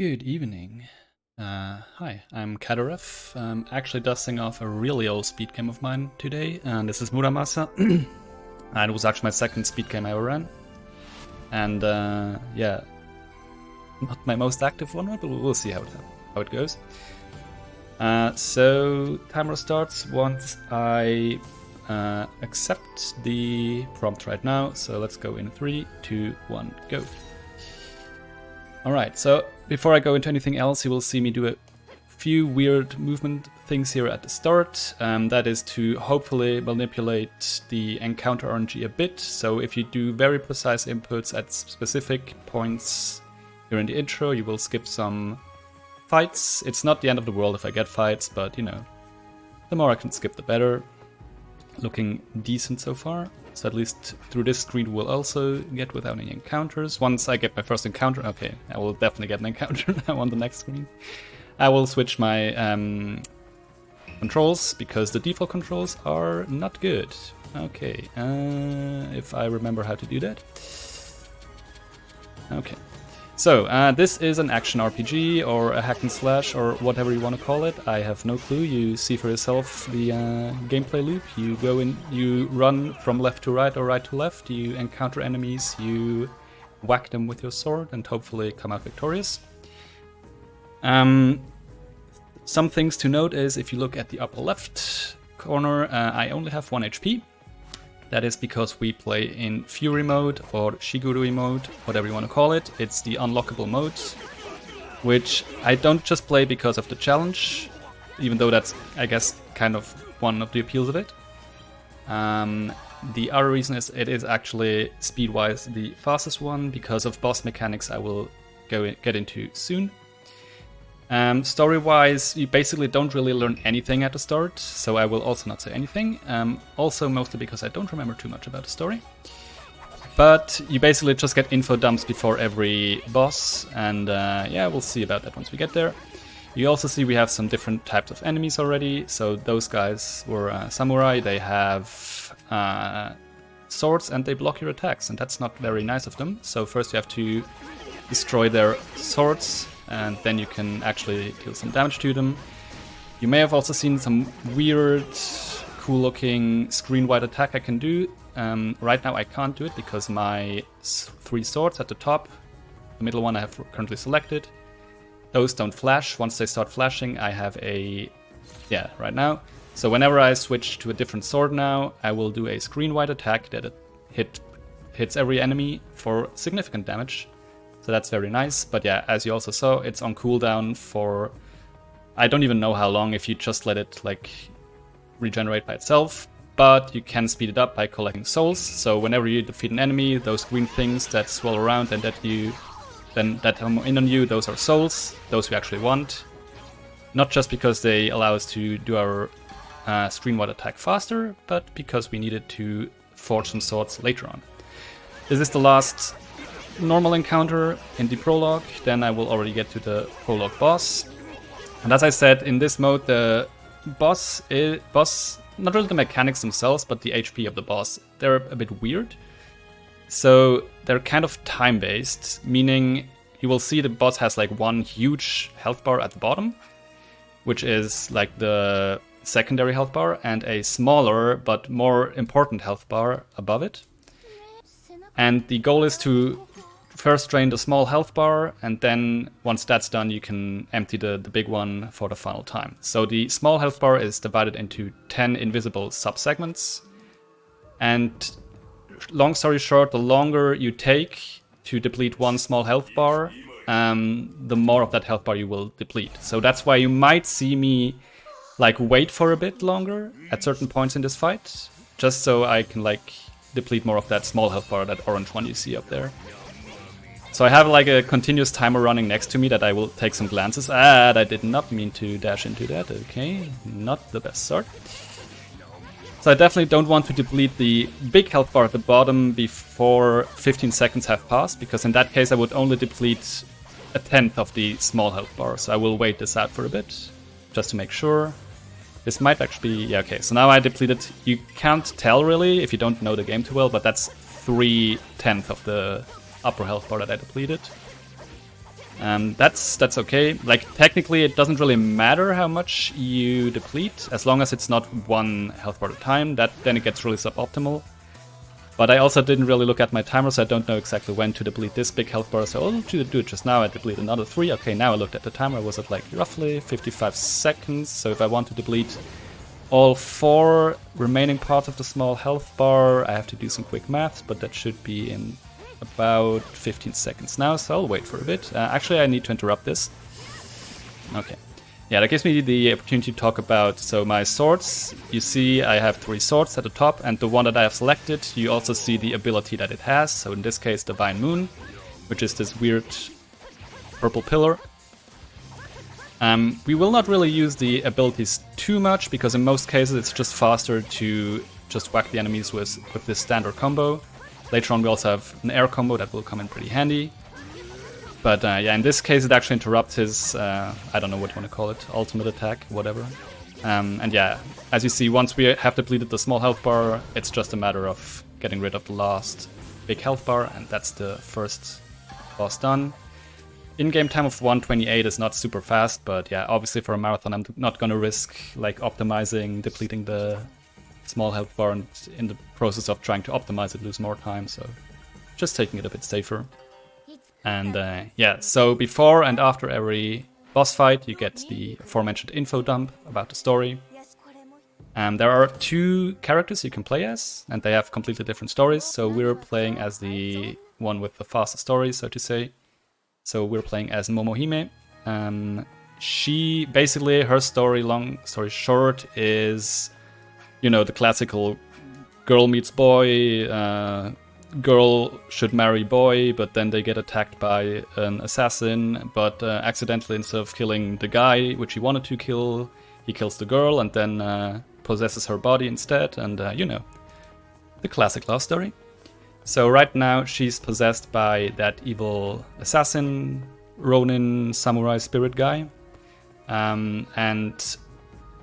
Good evening. Hi, I'm Cadarev. I'm actually dusting off a really old speed game of mine today, and this is Muramasa. And it was actually my second speed game I ever ran. And yeah, not my most active one, but we'll see how it goes. So timer starts once I accept the prompt right now. So let's go in 3, 2, 1, go. Alright, so before I go into anything else, you will see me do a few weird movement things here at the start. That is to hopefully manipulate the encounter RNG a bit. So if you do very precise inputs at specific points here in the intro, you will skip some fights. It's not the end of the world if I get fights, but you know, the more I can skip the better. Looking decent so far. So at least through this screen we'll also get without any encounters. Once I get my first encounter, okay, I will definitely get an encounter now on the next screen. I will switch my controls, because the default controls are not good. Okay, if I remember how to do that. Okay. So, this is an action RPG, or a hack and slash, or whatever you want to call it. I have no clue. You see for yourself the gameplay loop. You go in, you run from left to right or right to left. You encounter enemies, you whack them with your sword, and hopefully come out victorious. Some things to note is, if you look at the upper left corner, I only have 1 HP. That is because we play in Fury mode, or Shigurui mode, whatever you want to call it. It's the unlockable mode, which I don't just play because of the challenge, even though that's, I guess, kind of one of the appeals of it. The other reason is it is actually, speed-wise, the fastest one, because of boss mechanics I will get into soon. Story-wise, you basically don't really learn anything at the start, so I will also not say anything. Also, mostly because I don't remember too much about the story. But you basically just get info dumps before every boss, and yeah, we'll see about that once we get there. You also see we have some different types of enemies already. So those guys were samurai. They have swords and they block your attacks, and that's not very nice of them. So first you have to destroy their swords, and then you can actually deal some damage to them. You may have also seen some weird, cool-looking screen-wide attack I can do. Right now I can't do it because my 3 swords at the top, the middle one I have currently selected, those don't flash. Once they start flashing, I have a... yeah, right now. So whenever I switch to a different sword now, I will do a screen-wide attack that hits every enemy for significant damage. So that's very nice, but yeah, as you also saw, it's on cooldown for, I don't even know how long, if you just let it like regenerate by itself, but you can speed it up by collecting souls. So whenever you defeat an enemy, those green things that swirl around and that come in on you, those are souls, those we actually want. Not just because they allow us to do our screen-wide attack faster, but because we needed to forge some swords later on. This is the last normal encounter in the prologue, then I will already get to the prologue boss. And as I said, in this mode, the boss, not really the mechanics themselves, but the HP of the boss, they're a bit weird. So they're kind of time-based, meaning you will see the boss has like one huge health bar at the bottom, which is like the secondary health bar, and a smaller but more important health bar above it. And the goal is to first drain the small health bar, and then once that's done, you can empty the big one for the final time. So the small health bar is divided into 10 invisible sub-segments. And long story short, the longer you take to deplete one small health bar, the more of that health bar you will deplete. So that's why you might see me like wait for a bit longer at certain points in this fight, just so I can like deplete more of that small health bar, that orange one you see up there. So I have like a continuous timer running next to me that I will take some glances at. I did not mean to dash into that, okay, not the best start. So I definitely don't want to deplete the big health bar at the bottom before 15 seconds have passed, because in that case I would only deplete 1/10 of the small health bar. So I will wait this out for a bit, just to make sure. This might actually be, yeah, okay, so now I depleted, you can't tell really if you don't know the game too well, but that's 3/10 of the upper health bar that I depleted. That's okay. Like, technically, it doesn't really matter how much you deplete, as long as it's not one health bar at a time. Then it gets really suboptimal. But I also didn't really look at my timer, so I don't know exactly when to deplete this big health bar. So I'll do it just now. I deplete another 3. Okay, now I looked at the timer. I was at like roughly 55 seconds. So if I want to deplete all 4 remaining parts of the small health bar, I have to do some quick math, but that should be in about 15 seconds now, so I'll wait for a bit. Actually, I need to interrupt this. Okay. Yeah, that gives me the opportunity to talk about, so my swords. You see I have 3 swords at the top, and the one that I have selected, you also see the ability that it has. So in this case, Divine Moon, which is this weird purple pillar. We will not really use the abilities too much, because in most cases it's just faster to just whack the enemies with this standard combo. Later on we also have an air combo that will come in pretty handy. But yeah, in this case it actually interrupts his, I don't know what you want to call it, ultimate attack, whatever. And yeah, as you see, once we have depleted the small health bar, it's just a matter of getting rid of the last big health bar, and that's the first boss done. In-game time of 1:28 is not super fast, but yeah, obviously for a marathon I'm not gonna risk like optimizing, depleting the small health bar, and in the process of trying to optimize it lose more time, so just taking it a bit safer. And yeah, so before and after every boss fight you get the aforementioned info dump about the story. There are 2 characters you can play as, and they have completely different stories, so we're playing as the one with the fastest story, so to say. So we're playing as Momohime. She, basically, her story, long story short, is, you know, the classical girl meets boy, girl should marry boy, but then they get attacked by an assassin, but accidentally, instead of killing the guy which he wanted to kill, he kills the girl and then possesses her body instead, and you know, the classic love story. So right now she's possessed by that evil assassin, Ronin samurai spirit guy, and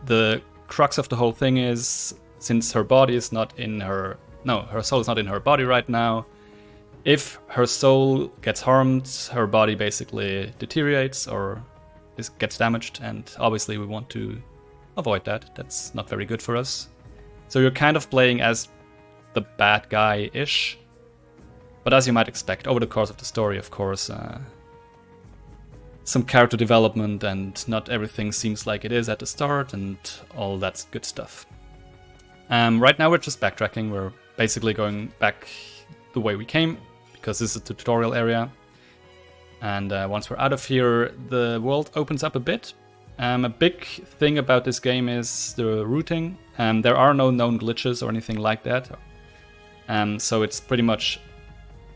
the crux of the whole thing is, since her body is not in her... No, her soul is not in her body right now. If her soul gets harmed, her body basically deteriorates or gets damaged, and obviously we want to avoid that. That's not very good for us. So you're kind of playing as the bad guy-ish. But as you might expect, over the course of the story, of course, some character development, and not everything seems like it is at the start, and all that good stuff. Right now we're just backtracking. We're basically going back the way we came, because this is a tutorial area. And once we're out of here, the world opens up a bit. A big thing about this game is the routing. There are no known glitches or anything like that. So it's pretty much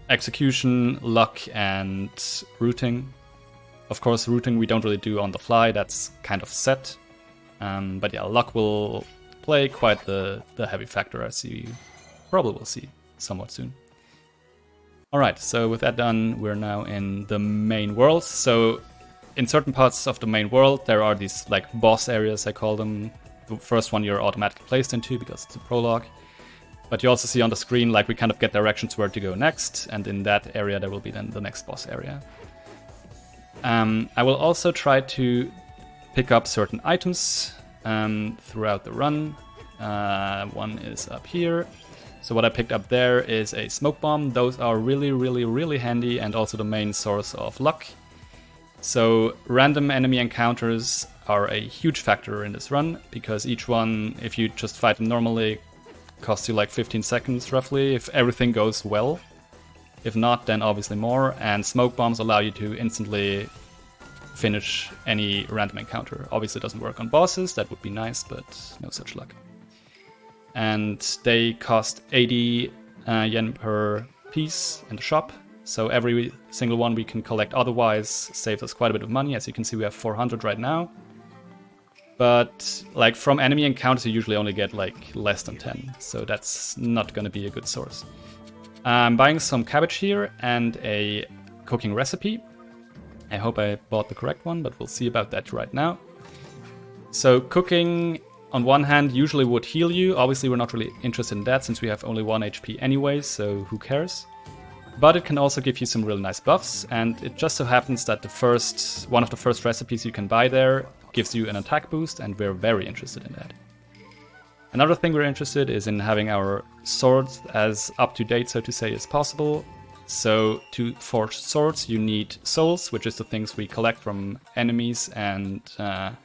execution, luck, and routing. Of course, routing we don't really do on the fly, that's kind of set. But yeah, luck will play quite the heavy factor, as you probably will see somewhat soon. Alright, so with that done, we're now in the main world. So in certain parts of the main world, there are these like boss areas, I call them. The first one you're automatically placed into because it's a prologue. But you also see on the screen, like, we kind of get directions where to go next, and in that area there will be then the next boss area. I will also try to pick up certain items throughout the run. One is up here. So what I picked up there is a smoke bomb. Those are really, really, really handy, and also the main source of luck. So random enemy encounters are a huge factor in this run, because each one, if you just fight them normally, costs you like 15 seconds roughly, if everything goes well. If not, then obviously more, and smoke bombs allow you to instantly finish any random encounter. Obviously it doesn't work on bosses, that would be nice, but no such luck. And they cost 80 yen per piece in the shop, so every single one we can collect otherwise saves us quite a bit of money. As you can see, we have 400 right now. But like from enemy encounters, you usually only get like less than 10, so that's not going to be a good source. I'm buying some cabbage here and a cooking recipe. I hope I bought the correct one, but we'll see about that right now. So cooking, on one hand, usually would heal you. Obviously we're not really interested in that, since we have only 1 HP anyway, so who cares? but it can also give you some really nice buffs, and it just so happens that one of the first recipes you can buy there gives you an attack boost, and we're very interested in that. Another thing we're interested is in having our swords as up to date, so to say, as possible. So to forge swords you need souls, which is the things we collect from enemies and are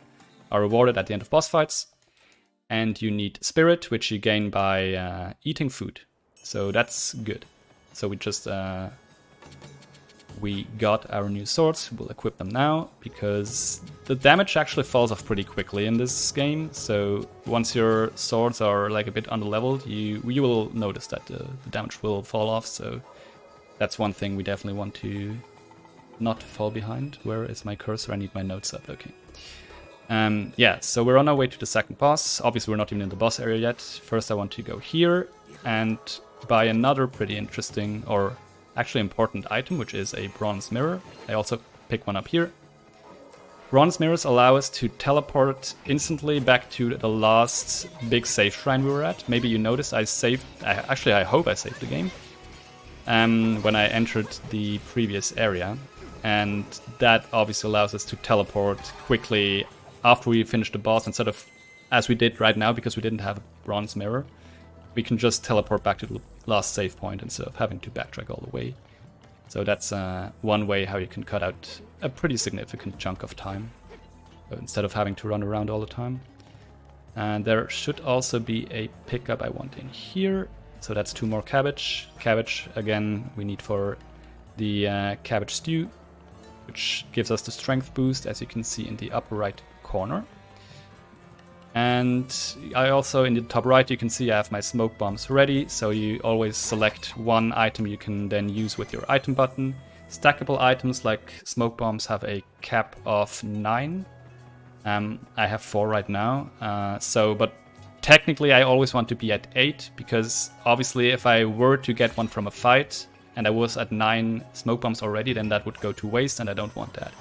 rewarded at the end of boss fights. And you need spirit, which you gain by eating food. So that's good. So we got our new swords. We'll equip them now because the damage actually falls off pretty quickly in this game. So once your swords are like a bit underleveled, you will notice that the damage will fall off. So that's one thing we definitely want to not fall behind. Where is my cursor? I need my notes up. Okay. Yeah, so we're on our way to the second boss. Obviously, we're not even in the boss area yet. First, I want to go here and buy another pretty interesting, or actually important item, which is a bronze mirror. I also pick one up here. Bronze mirrors allow us to teleport instantly back to the last big save shrine we were at. Maybe you noticed I hope I saved the game when I entered the previous area. And that obviously allows us to teleport quickly after we finish the boss, instead of, as we did right now, because we didn't have a bronze mirror, we can just teleport back to the last save point instead of having to backtrack all the way. So that's one way how you can cut out a pretty significant chunk of time, instead of having to run around all the time. And there should also be a pickup I want in here. So that's 2 more cabbage. Cabbage, again, we need for the cabbage stew, which gives us the strength boost, as you can see in the upper right corner. And I also, in the top right, you can see I have my smoke bombs ready, so you always select one item you can then use with your item button. Stackable items like smoke bombs have a cap of 9. I have 4 right now, but technically I always want to be at 8, because obviously if I were to get one from a fight and I was at 9 smoke bombs already, then that would go to waste, and I don't want that.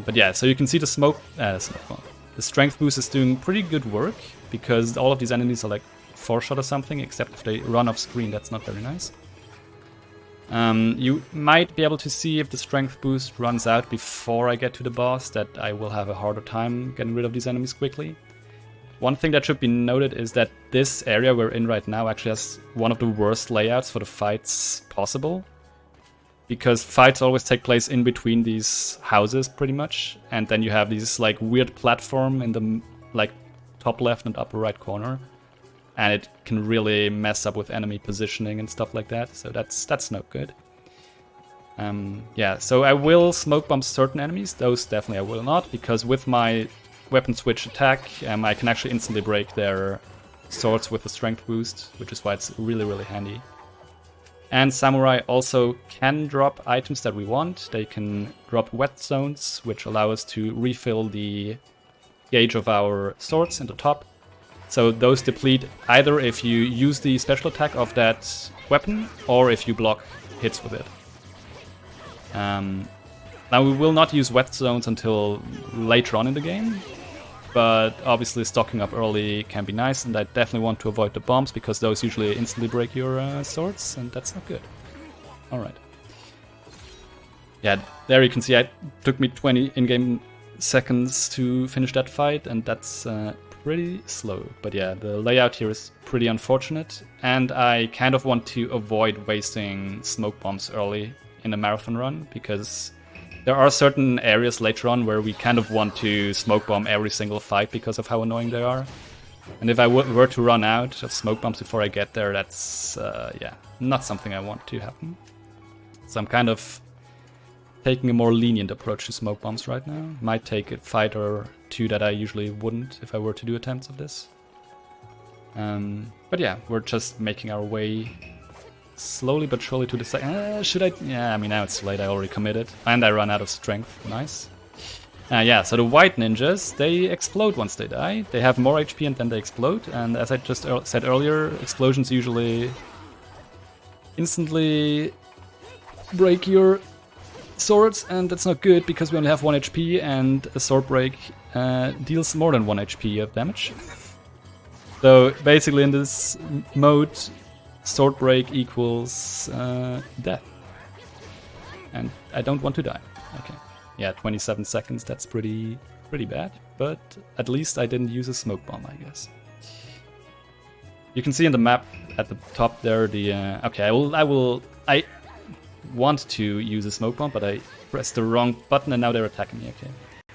But yeah, so you can see the smoke bomb. The strength boost is doing pretty good work, because all of these enemies are like 4-shot or something, except if they run off screen. That's not very nice. You might be able to see if the strength boost runs out before I get to the boss, that I will have a harder time getting rid of these enemies quickly. One thing that should be noted is that this area we're in right now actually has one of the worst layouts for the fights possible, because fights always take place in between these houses pretty much, and then you have these like weird platform in the like top left and upper right corner, and it can really mess up with enemy positioning and stuff like that, so that's no good. Yeah, so I will smoke bomb certain enemies. Those definitely I will not, because with my weapon switch attack I can actually instantly break their swords with the strength boost, which is why it's really, really handy. And Samurai also can drop items that we want. They can drop wet zones, which allow us to refill the gauge of our swords in the top. So those deplete either if you use the special attack of that weapon, or if you block hits with it. Now we will not use wet zones until later on in the game, but obviously stocking up early can be nice, and I definitely want to avoid the bombs, because those usually instantly break your swords, and that's not good. Alright. Yeah, there you can see it took me 20 in-game seconds to finish that fight, and that's pretty slow. But yeah, the layout here is pretty unfortunate, and I kind of want to avoid wasting smoke bombs early in a marathon run, because there are certain areas later on where we kind of want to smoke bomb every single fight because of how annoying they are. And if I were to run out of smoke bombs before I get there, that's yeah, not something I want to happen. So I'm kind of taking a more lenient approach to smoke bombs right now. Might take a fight or two that I usually wouldn't if I were to do attempts of this. But yeah, we're just making our way slowly but surely to the second. Should I? Yeah, I mean, now it's too late. I already committed. And I run out of strength. Nice. Yeah, so the white ninjas, they explode once they die. They have more HP and then they explode. And as I just said earlier, explosions usually instantly break your swords. And that's not good, because we only have 1 HP and a sword break deals more than 1 HP of damage. So basically in this mode, sword break equals death. And I don't want to die. Okay. Yeah, 27 seconds, that's pretty bad. But at least I didn't use a smoke bomb, I guess. You can see in the map at the top there the... okay, I want to use a smoke bomb, but I pressed the wrong button and now they're attacking me, okay.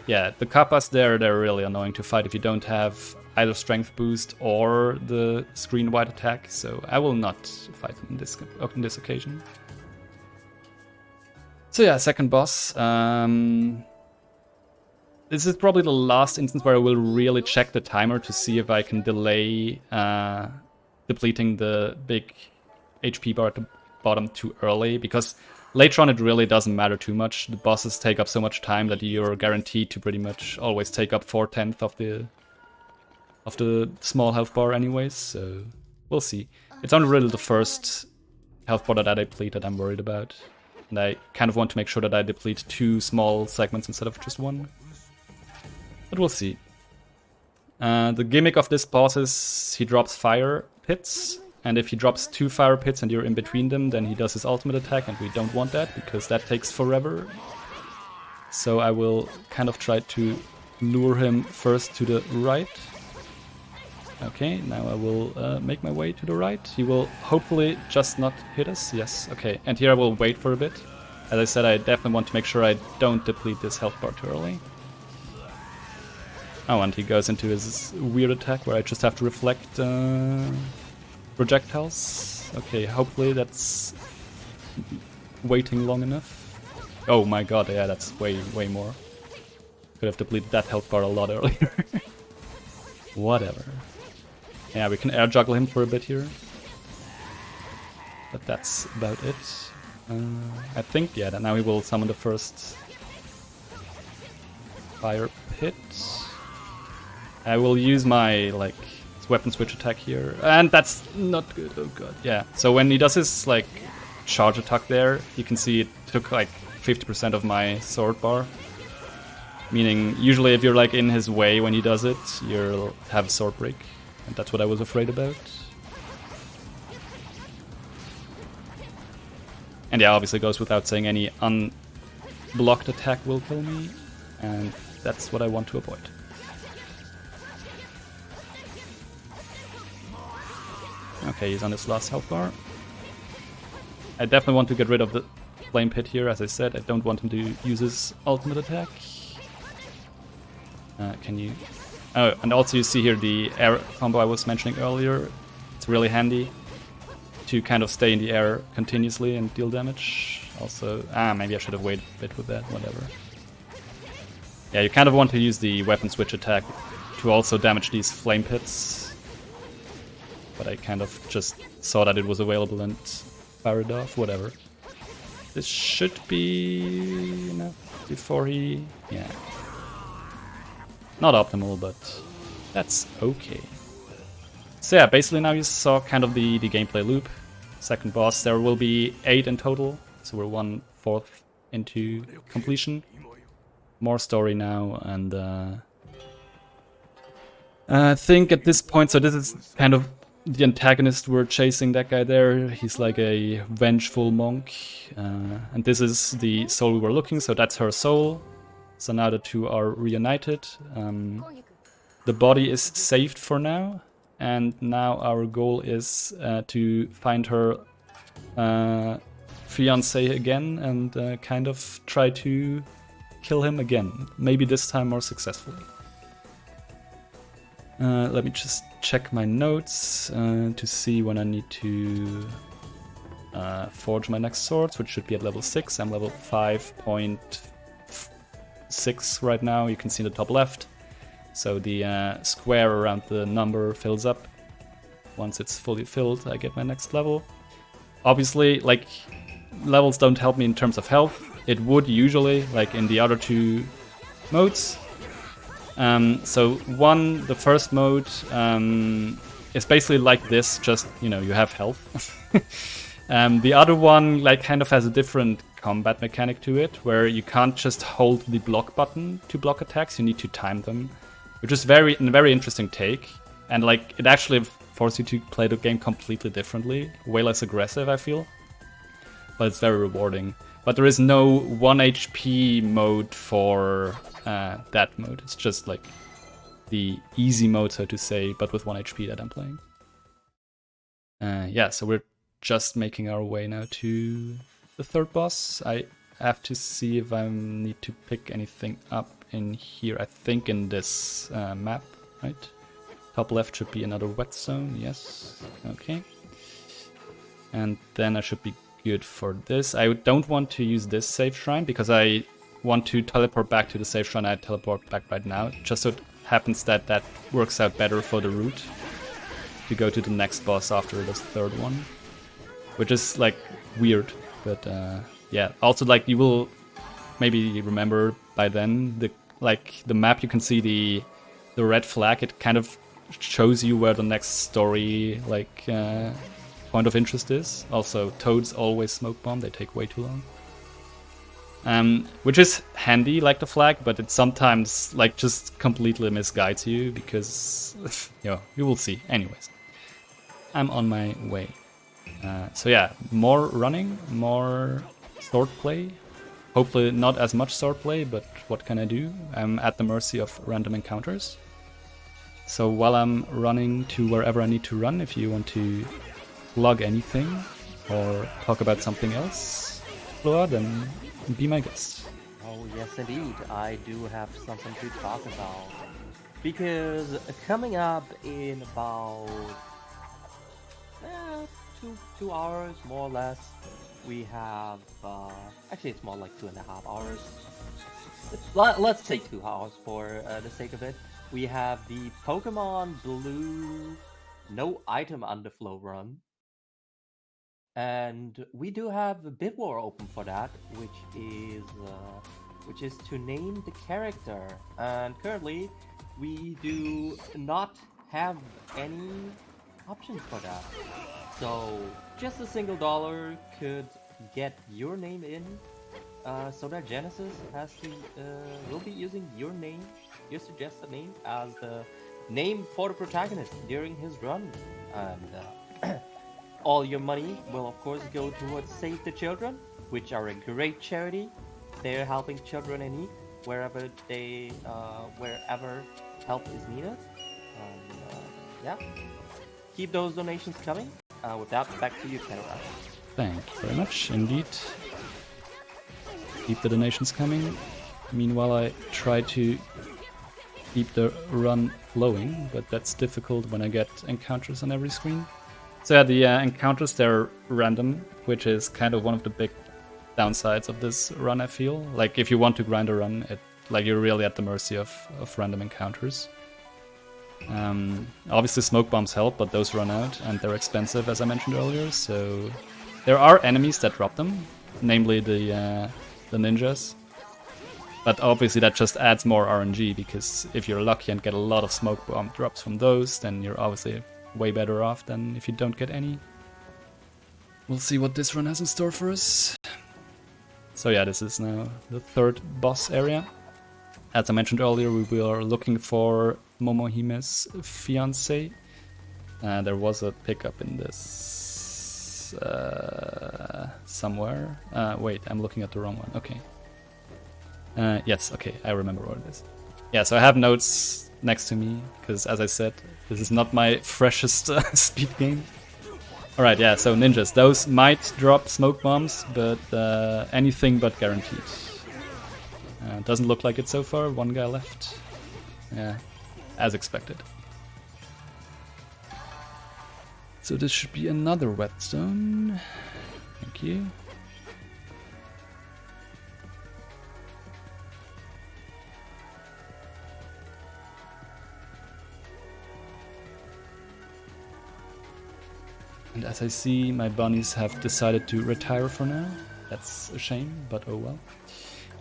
Yeah, the Kappas there, they're really annoying to fight if you don't have either strength boost or the screen wide attack, so I will not fight them in this occasion. So yeah, second boss. This is probably the last instance where I will really check the timer to see if I can delay depleting the big HP bar at the bottom too early, because later on it really doesn't matter too much. The bosses take up so much time that you're guaranteed to pretty much always take up 4/10 of the small health bar anyways, so we'll see. It's only really the first health bar that I deplete that I'm worried about. And I kind of want to make sure that I deplete 2 small segments instead of just 1. But we'll see. The gimmick of this boss is he drops fire pits, and if he drops 2 fire pits and you're in between them, then he does his ultimate attack, and we don't want that because that takes forever. So I will kind of try to lure him first to the right. Okay, now I will make my way to the right. He will hopefully just not hit us. Yes, okay. And here I will wait for a bit. As I said, I definitely want to make sure I don't deplete this health bar too early. Oh, and he goes into his weird attack where I just have to reflect projectiles. Okay, hopefully that's waiting long enough. Oh my god, yeah, that's way more. Could have depleted that health bar a lot earlier. Whatever. Yeah, we can air juggle him for a bit here. But that's about it. I think, yeah, that now he will summon the first fire pit. I will use my, like, weapon switch attack here. And that's not good, oh god. Yeah, so when he does his, like, charge attack there, you can see it took, like, 50% of my sword bar. Meaning, usually if you're, like, in his way when he does it, you'll have a sword break. And that's what I was afraid about. And yeah, obviously goes without saying any unblocked attack will kill me. And that's what I want to avoid. Okay, he's on his last health bar. I definitely want to get rid of the flame pit here, as I said. I don't want him to use his ultimate attack. Can you... Oh, and also you see here the air combo I was mentioning earlier. It's really handy to kind of stay in the air continuously and deal damage. Also, maybe I should have waited a bit with that, whatever. Yeah, you kind of want to use the weapon switch attack to also damage these flame pits. But I kind of just saw that it was available and fired it off, whatever. This should be enough before he... yeah. Not optimal, but that's okay. So yeah, basically now you saw kind of the gameplay loop. Second boss, there will be 8 in total, so we're 1/4 into completion. More story now, and I think at this point, so this is kind of the antagonist we're chasing, that guy there. He's like a vengeful monk, and this is the soul we were looking, so that's her soul. So now the two are reunited. The body is saved for now, and now our goal is to find her fiancé again and kind of try to kill him again. Maybe this time more successfully. Let me just check my notes to see when I need to forge my next swords, which should be at level 6. I'm level 5.6 right now, you can see in the top left. So the square around the number fills up. Once it's fully filled, I get my next level. Obviously, like, levels don't help me in terms of health. It would usually, like in the other two modes. So the first mode is basically like this, just, you know, you have health. The other one, like, kind of has a different combat mechanic to it, where you can't just hold the block button to block attacks, you need to time them, which is a very interesting take. And, like, it actually force you to play the game completely differently, way less aggressive, I feel. But it's very rewarding. But there is no 1 HP mode for that mode. It's just like the easy mode, so to say, but with 1 HP that I'm playing. Yeah, so we're just making our way now to the third boss. I have to see if I need to pick anything up in here. I think in this map, right? Top left should be another whetstone, yes. Okay. And then I should be good for this. I don't want to use this save shrine because I want to teleport back to the save shrine. I teleport back right now, just so it happens that that works out better for the route to go to the next boss after this third one, which is like weird, but yeah. Also, like, you will maybe remember by then the map. You can see the red flag. It kind of shows you where the next story point of interest is. Also, toads always smoke bomb. They take way too long. Which is handy, like the flag, but it sometimes like just completely misguides you because you will see. Anyways, I'm on my way. So yeah, more running, more sword play. Hopefully not as much sword play, but what can I do? I'm at the mercy of random encounters. So while I'm running to wherever I need to run, if you want to plug anything or talk about something else, Flora, then be my guest. Oh yes indeed, I do have something to talk about. Because coming up in about 2 hours more or less, we have actually it's more like 2.5 hours. Let's say 2 hours for the sake of it. We have the Pokemon Blue no item underflow run, and we do have a bid war open for that, which is to name the character. And currently, we do not have any options for that. So just a single dollar could get your name in. So that Genesis will be using your name, your suggested name, as the name for the protagonist during his run, and all your money will of course go towards Save the Children, which are a great charity. They're helping children in need wherever help is needed. And yeah, keep those donations coming. With that, back to you, Cadarev. Thank you very much indeed. Keep the donations coming. Meanwhile, I try to keep the run flowing, but that's difficult when I get encounters on every screen. So yeah, the encounters, they're random, which is kind of one of the big downsides of this run, I feel. Like, if you want to grind a run, you're really at the mercy of random encounters. Obviously smoke bombs help, but those run out and they're expensive, as I mentioned earlier, so there are enemies that drop them, namely the ninjas. But obviously that just adds more RNG, because if you're lucky and get a lot of smoke bomb drops from those, then you're obviously way better off than if you don't get any. We'll see what this run has in store for us. So yeah, this is now the third boss area. As I mentioned earlier, we were looking for Momohime's fiancé. There was a pickup in this somewhere. Wait, I'm looking at the wrong one. Okay. Yes, okay, I remember what it is. Yeah, so I have notes next to me, because as I said, this is not my freshest speed game. Alright, yeah, so ninjas. Those might drop smoke bombs, but anything but guaranteed. Doesn't look like it so far. One guy left. Yeah, as expected. So this should be another whetstone. Thank you. And as I see, my bunnies have decided to retire for now. That's a shame, but oh well.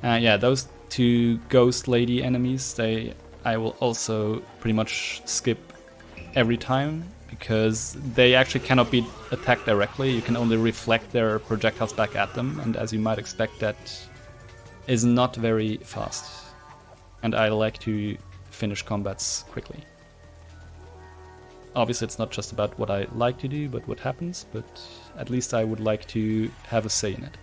Yeah, those two ghost lady enemies, I will also pretty much skip every time, because they actually cannot be attacked directly. You can only reflect their projectiles back at them, and as you might expect, that is not very fast. And I like to finish combats quickly. Obviously, it's not just about what I like to do, but what happens, but at least I would like to have a say in it.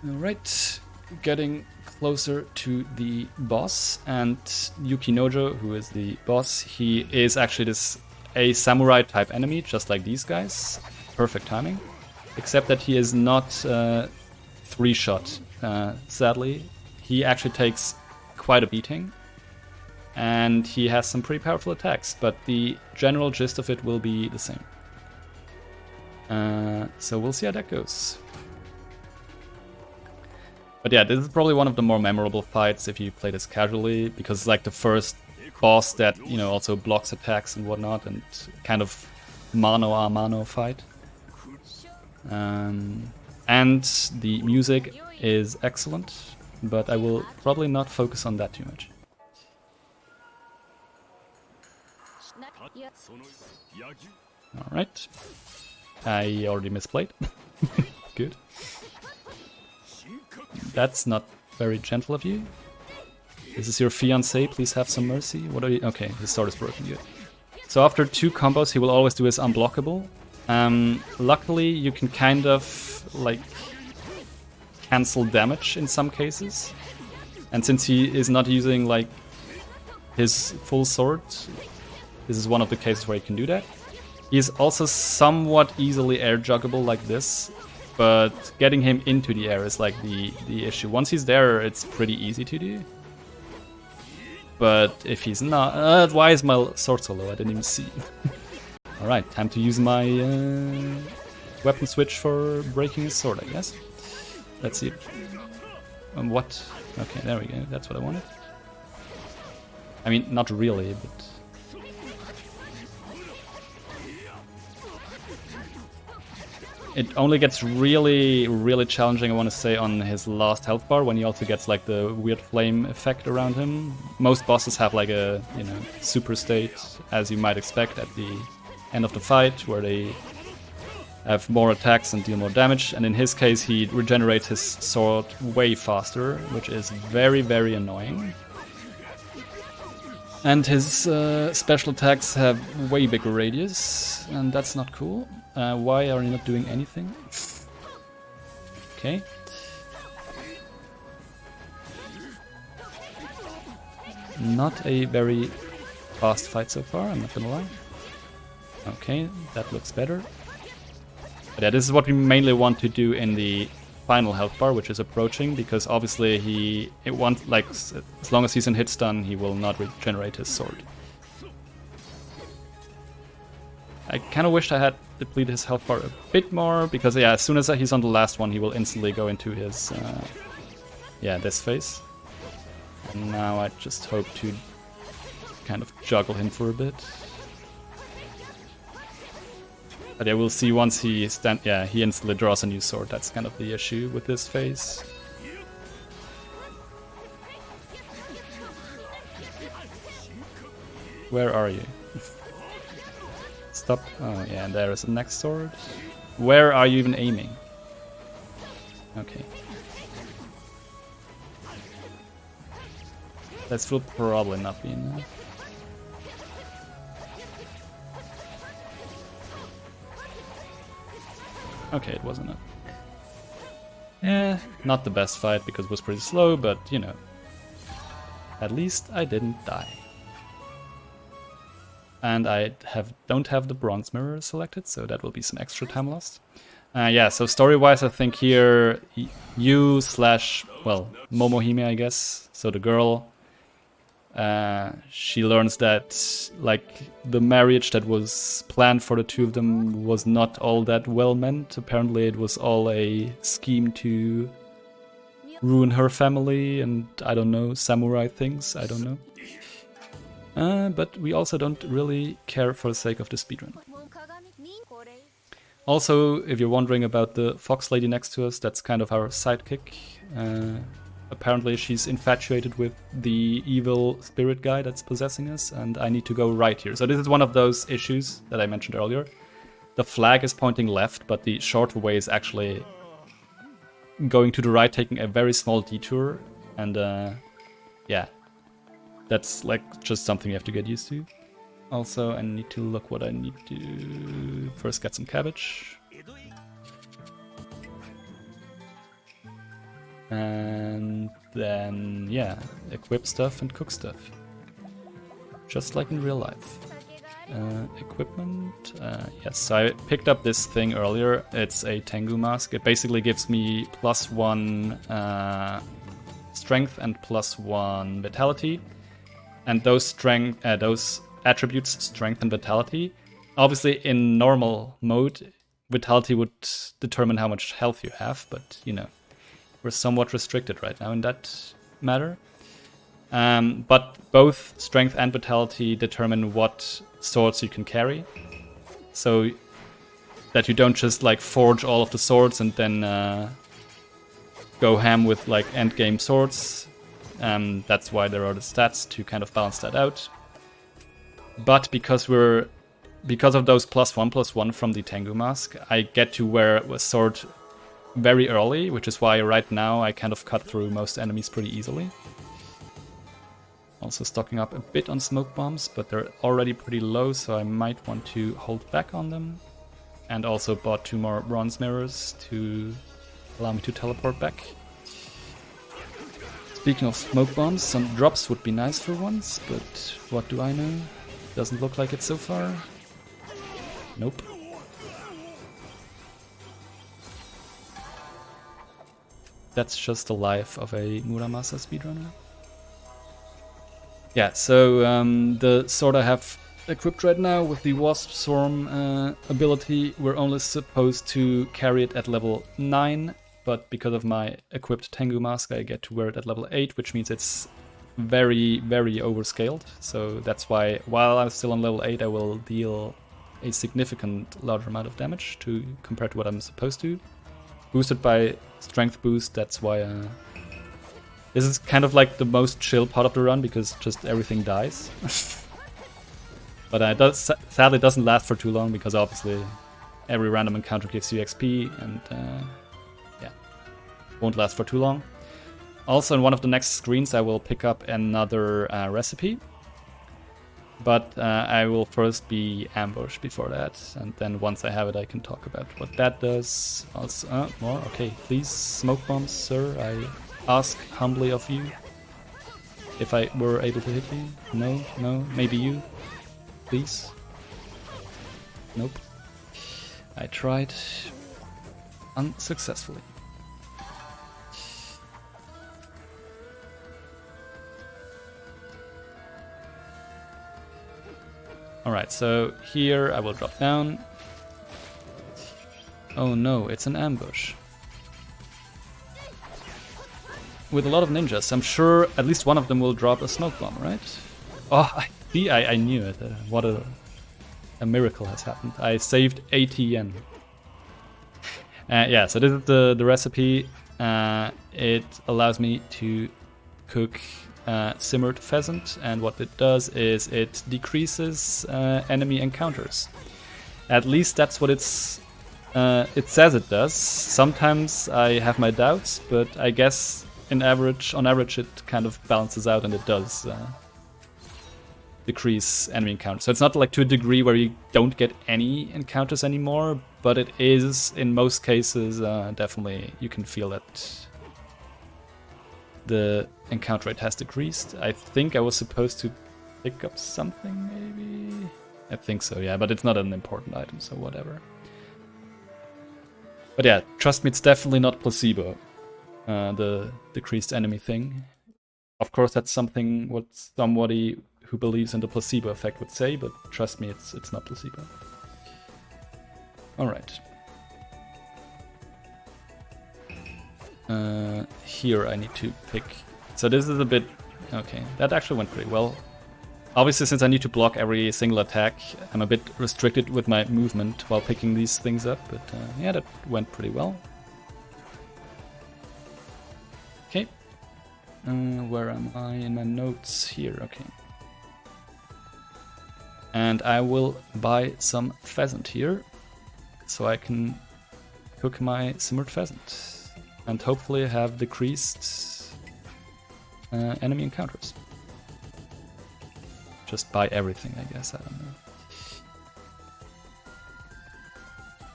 Alright, getting closer to the boss, and Yukinojo, who is the boss, he is actually a samurai type enemy, just like these guys. Perfect timing. Except that he is not 3-shot, sadly. He actually takes quite a beating, and he has some pretty powerful attacks, but the general gist of it will be the same. So we'll see how that goes. But yeah, this is probably one of the more memorable fights if you play this casually, because it's like the first boss that, you know, also blocks attacks and whatnot, and kind of mano-a-mano fight. And the music is excellent, but I will probably not focus on that too much. Alright. I already misplayed. Good. That's not very gentle of you. This is your fiancé, please have some mercy. What are you? Okay, his sword is broken, good. So after 2 combos, he will always do his unblockable. Luckily, you can kind of, like, cancel damage in some cases. And since he is not using, like, his full sword, this is one of the cases where he can do that. He is also somewhat easily air juggable like this, but getting him into the air is like the issue. Once he's there, it's pretty easy to do. But if he's not... why is my sword so low? I didn't even see. Alright, time to use my weapon switch for breaking his sword, I guess. Let's see. What? Okay, there we go. That's what I wanted. I mean, not really, but... It only gets really, really challenging, I want to say, on his last health bar, when he also gets like the weird flame effect around him. Most bosses have like a, you know, super state, as you might expect at the end of the fight, where they have more attacks and deal more damage. And in his case, he regenerates his sword way faster, which is very, very annoying. And his special attacks have way bigger radius, and that's not cool. Why are you not doing anything? Okay. Not a very fast fight so far, I'm not gonna lie. Okay, that looks better. But yeah, this is what we mainly want to do in the final health bar, which is approaching, because obviously as long as he's in hit stun, he will not regenerate his sword. I kind of wished I had depleted his health bar a bit more, because yeah, as soon as he's on the last one, he will instantly go into his this phase. And now I just hope to kind of juggle him for a bit. But yeah, we'll see once he he instantly draws a new sword. That's kind of the issue with this phase. Where are you? Stop. Oh yeah, and there is the next sword. Where are you even aiming? Okay. This will probably not be enough. Okay, it wasn't enough. Not the best fight because it was pretty slow, but you know, at least I didn't die. And I don't have the bronze mirror selected, so that will be some extra time lost. Yeah, so story-wise, I think here Momohime, I guess, so the girl, she learns that like the marriage that was planned for the two of them was not all that well meant. Apparently it was all a scheme to ruin her family and, I don't know, samurai things, I don't know. But we also don't really care for the sake of the speedrun. Also, if you're wondering about the fox lady next to us, that's kind of our sidekick. Apparently she's infatuated with the evil spirit guy that's possessing us, and I need to go right here. So this is one of those issues that I mentioned earlier. The flag is pointing left, but the shorter way is actually going to the right, taking a very small detour, and yeah. That's like just something you have to get used to. Also, I need to look what I need to first get some cabbage. And then, yeah, equip stuff and cook stuff. Just like in real life. Equipment, yes, I picked up this thing earlier. It's a Tengu mask. It basically gives me +1 strength and +1 vitality. And those attributes, strength and vitality, obviously in normal mode, vitality would determine how much health you have, but you know, we're somewhat restricted right now in that matter. But both strength and vitality determine what swords you can carry. So that you don't just like forge all of the swords and then go ham with like endgame swords. That's why there are the stats to kind of balance that out. But because of those +1/+1 from the Tengu mask, I get to wear a sword very early, which is why right now I kind of cut through most enemies pretty easily. Also stocking up a bit on smoke bombs, but they're already pretty low, so I might want to hold back on them. And also bought 2 more bronze mirrors to allow me to teleport back. Speaking of smoke bombs, some drops would be nice for once, but what do I know? Doesn't look like it so far. Nope. That's just the life of a Muramasa speedrunner. Yeah, so the sword I have equipped right now with the Wasp Swarm ability, we're only supposed to carry it at level 9, but because of my equipped Tengu mask, I get to wear it at level 8, which means it's very, very overscaled. So that's why, while I'm still on level 8, I will deal a significant larger amount of damage compared to what I'm supposed to. Boosted by strength boost, that's why this is kind of like the most chill part of the run, because just everything dies. But it sadly doesn't last for too long, because obviously every random encounter gives you XP, and yeah, won't last for too long. Also, in one of the next screens I will pick up another recipe, but I will first be ambushed before that, and then once I have it I can talk about what that does. Also, more, okay, please, smoke bombs, sir, I ask humbly of you. If I were able to hit you? No, maybe you? Please? Nope. I tried unsuccessfully. Alright, so here I will drop down. Oh no, it's an ambush. With a lot of ninjas, I'm sure at least one of them will drop a smoke bomb, right? Oh, I knew it. What a miracle has happened. I saved 80 yen. Yeah, so this is the recipe. It allows me to cook simmered pheasant, and what it does is it decreases enemy encounters. At least that's what it says it does. Sometimes I have my doubts, but I guess on average it kind of balances out, and it does decrease enemy encounters. So it's not like to a degree where you don't get any encounters anymore, but it is, in most cases, definitely you can feel that the encounter rate has decreased. I think I was supposed to pick up something, maybe? I think so, yeah, but it's not an important item, so whatever. But yeah, trust me, it's definitely not placebo, the decreased enemy thing. Of course, that's something what somebody who believes in the placebo effect would say, but trust me, it's not placebo. Alright. Here I need to pick... So this is a bit... Okay, that actually went pretty well. Obviously, since I need to block every single attack, I'm a bit restricted with my movement while picking these things up, but yeah, that went pretty well. Okay. Where am I in my notes? Here, okay. And I will buy some pheasant here, so I can cook my simmered pheasant. And hopefully have decreased enemy encounters. just buy everything, I guess. I don't know.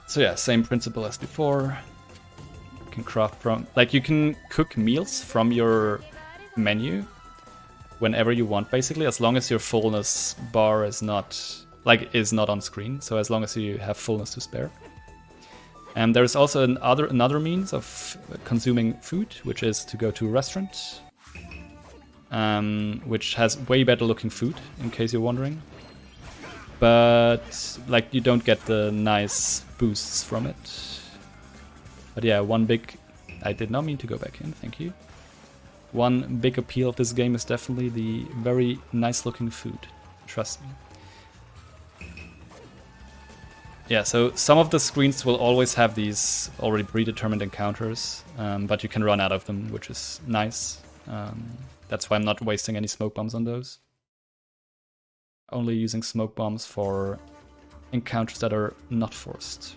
So yeah, same principle as before. You can craft from, like, you can cook meals from your menu whenever you want, basically, as long as your fullness bar is not on screen. So as long as you have fullness to spare. And there's also another means of consuming food, which is to go to a restaurant, which has way better looking food, in case you're wondering. But like, you don't get the nice boosts from it. But yeah, I did not mean to go back in, thank you. One big appeal of this game is definitely the very nice looking food, trust me. Yeah, so some of the screens will always have these already predetermined encounters, but you can run out of them, which is nice. That's why I'm not wasting any smoke bombs on those. Only using smoke bombs for encounters that are not forced.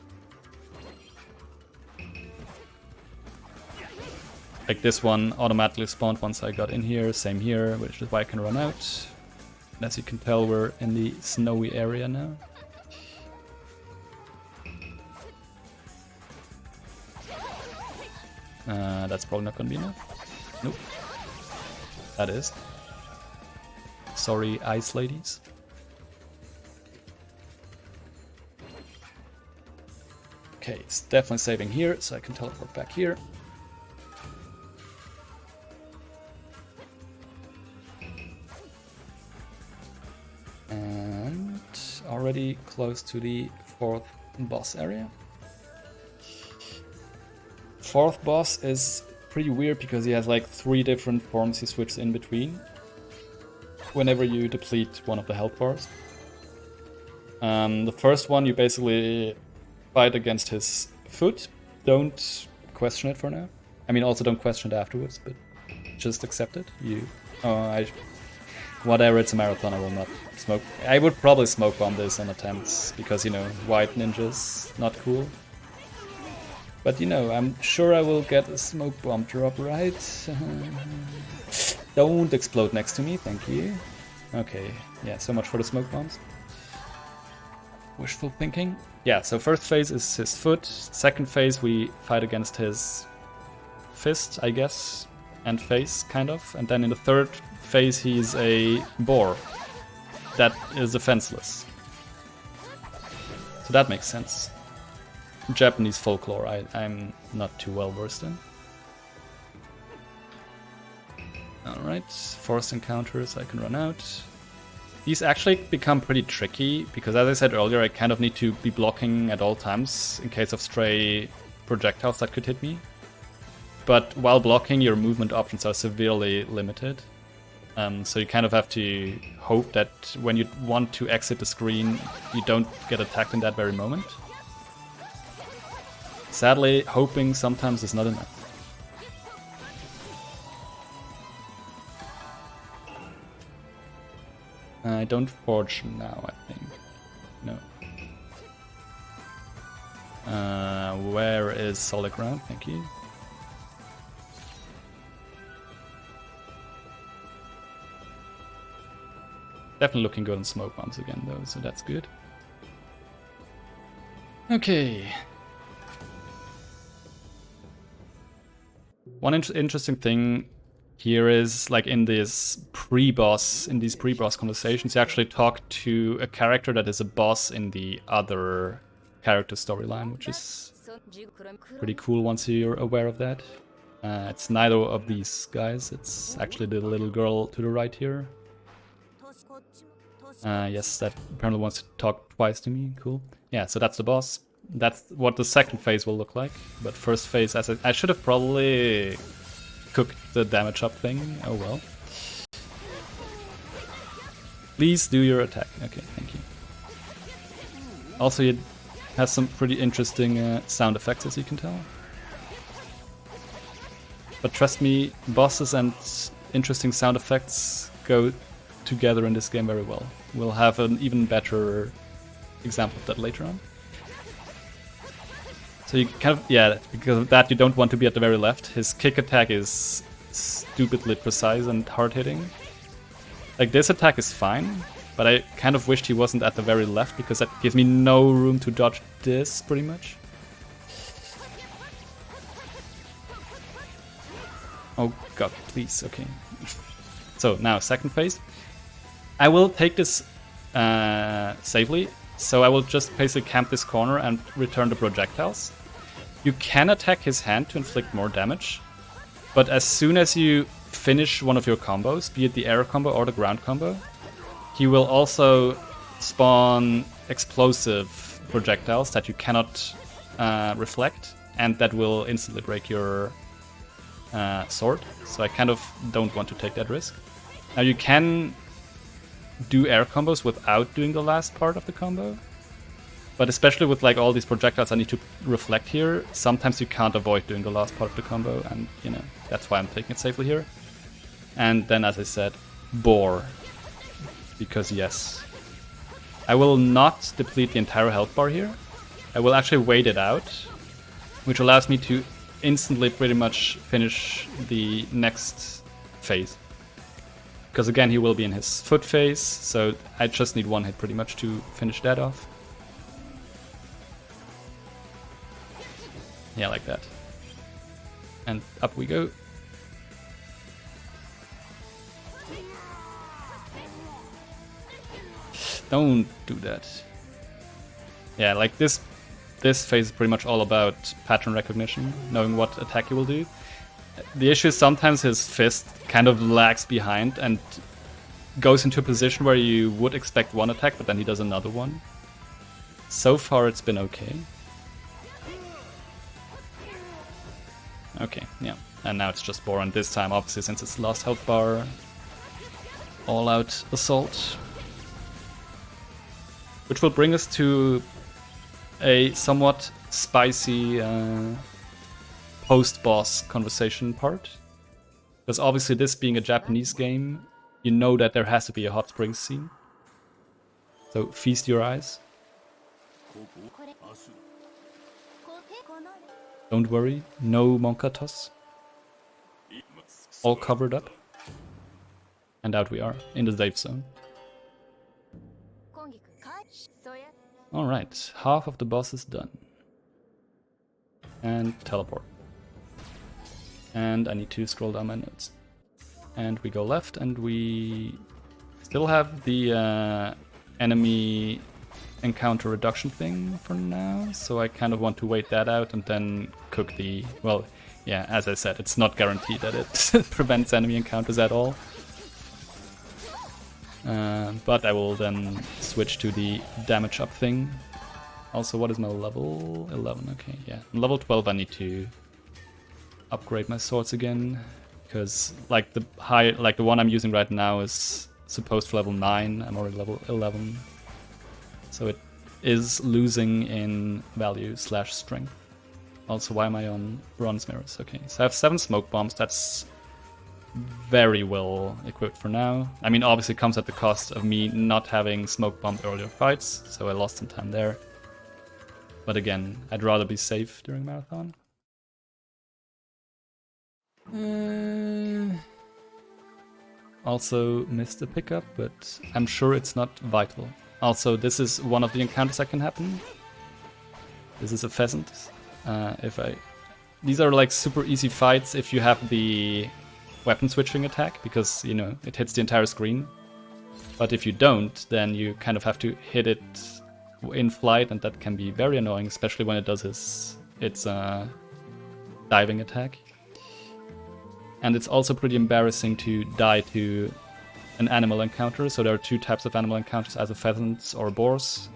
Like this one automatically spawned once I got in here, same here, which is why I can run out. And as you can tell, we're in the snowy area now. That's probably not gonna be enough. Nope. That is. Sorry, ice ladies. Okay, it's definitely saving here, so I can teleport back here. And already close to the 4th boss area. 4th boss is pretty weird because he has like 3 different forms he switches in between whenever you deplete one of the health bars. The first one, you basically fight against his foot. Don't question it for now. I mean, also don't question it afterwards, but just accept it. Whatever, it's a marathon, I will not smoke. I would probably smoke bomb this on attempts because, you know, white ninjas, not cool. But you know, I'm sure I will get a smoke bomb drop, right? Don't explode next to me, thank you. Okay, yeah, so much for the smoke bombs. Wishful thinking. Yeah, so first phase is his foot. Second phase we fight against his fist, I guess, and face, kind of. And then in the third phase he's a boar that is defenseless. So that makes sense. Japanese folklore I'm not too well versed in. Alright, forced encounters, I can run out. These actually become pretty tricky, because as I said earlier, I kind of need to be blocking at all times in case of stray projectiles that could hit me. But while blocking, your movement options are severely limited. So you kind of have to hope that when you want to exit the screen, you don't get attacked in that very moment. Sadly, hoping sometimes is not enough. I don't forge now, I think. No. Where is solid ground? Thank you. Definitely looking good on smoke bombs again, though, so that's good. Okay. One interesting thing here is, like, in these pre-boss conversations, you actually talk to a character that is a boss in the other character storyline, which is pretty cool once you're aware of that. It's neither of these guys, it's actually the little girl to the right here. Yes, that apparently wants to talk twice to me, cool. Yeah, so that's the boss. That's what the second phase will look like. But first phase, as I should have probably cooked the damage up thing. Oh well. Please do your attack. Okay, thank you. Also, it has some pretty interesting sound effects, as you can tell. But trust me, bosses and interesting sound effects go together in this game very well. We'll have an even better example of that later on. So you kind of, yeah, because of that you don't want to be at the very left. His kick attack is stupidly precise and hard hitting. Like, this attack is fine, But I kind of wished he wasn't at the very left, because that gives me no room to dodge this, pretty much. Oh god, please, okay. So, now, second phase. I will take this safely, so I will just basically camp this corner and return the projectiles. You can attack his hand to inflict more damage, but as soon as you finish one of your combos, be it the air combo or the ground combo, he will also spawn explosive projectiles that you cannot reflect, and that will instantly break your sword. So I kind of don't want to take that risk. Now you can do air combos without doing the last part of the combo, but especially with like all these projectiles I need to reflect here, sometimes you can't avoid doing the last part of the combo, and you know, that's why I'm taking it safely here. And then, as I said, Boar. Because yes, I will not deplete the entire health bar here. I will actually wait it out, which allows me to instantly pretty much finish the next phase. Because again, he will be in his foot phase, so I just need one hit pretty much to finish that off. Yeah, like that. And up we go. Don't do that. Yeah, like this phase is pretty much all about pattern recognition, knowing what attack he will do. The issue is sometimes his fist kind of lags behind and goes into a position where you would expect one attack, but then he does another one. So far it's been okay. Okay, yeah. And now it's just Boron this time, obviously, since it's last health bar. All out assault. Which will bring us to a somewhat spicy post-boss conversation part. Because obviously this being a Japanese game, you know that there has to be a hot springs scene. So feast your eyes. Don't worry, no Monkatos. All covered up. And out we are, in the safe zone. Alright, half of the boss is done. And teleport. And I need to scroll down my notes. And we go left, and we still have the enemy encounter reduction thing for now, so I kind of want to wait that out and then cook the... Well, yeah, as I said, it's not guaranteed that it prevents enemy encounters at all. But I will then switch to the damage up thing. Also, what is my level? 11, okay, yeah. On level 12 I need to upgrade my swords again, because like the one I'm using right now is supposed for level 9, I'm already level 11. So it is losing in value / strength. Also, why am I on bronze mirrors? Okay, so I have 7 smoke bombs, that's very well equipped for now. I mean, obviously it comes at the cost of me not having smoke bombed earlier fights, so I lost some time there. But again, I'd rather be safe during marathon. Also missed a pickup, but I'm sure it's not vital. Also, this is one of the encounters that can happen. This is a pheasant. These are like super easy fights if you have the weapon switching attack, because, you know, it hits the entire screen. But if you don't, then you kind of have to hit it in flight, and that can be very annoying, especially when it does its diving attack. And it's also pretty embarrassing to die to an animal encounter, so there are 2 types of animal encounters, either pheasants or boars.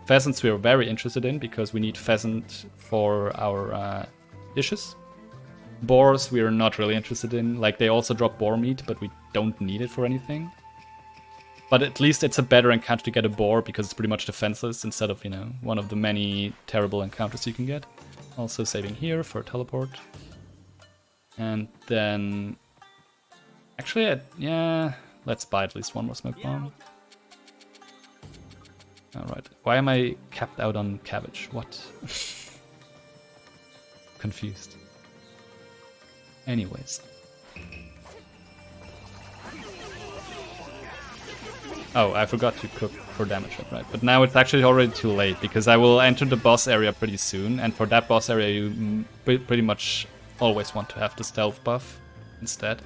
Pheasants we are very interested in, because we need pheasant for our dishes. Boars we are not really interested in, like they also drop boar meat, but we don't need it for anything. But at least it's a better encounter to get a boar, because it's pretty much defenseless, instead of, you know, one of the many terrible encounters you can get. Also saving here for teleport. And then... Actually, yeah, let's buy at least one more smoke bomb. Alright, why am I capped out on cabbage? What? Confused. Anyways. Oh, I forgot to cook for damage, right? But now it's actually already too late, because I will enter the boss area pretty soon, and for that boss area you pretty much always want to have the stealth buff instead.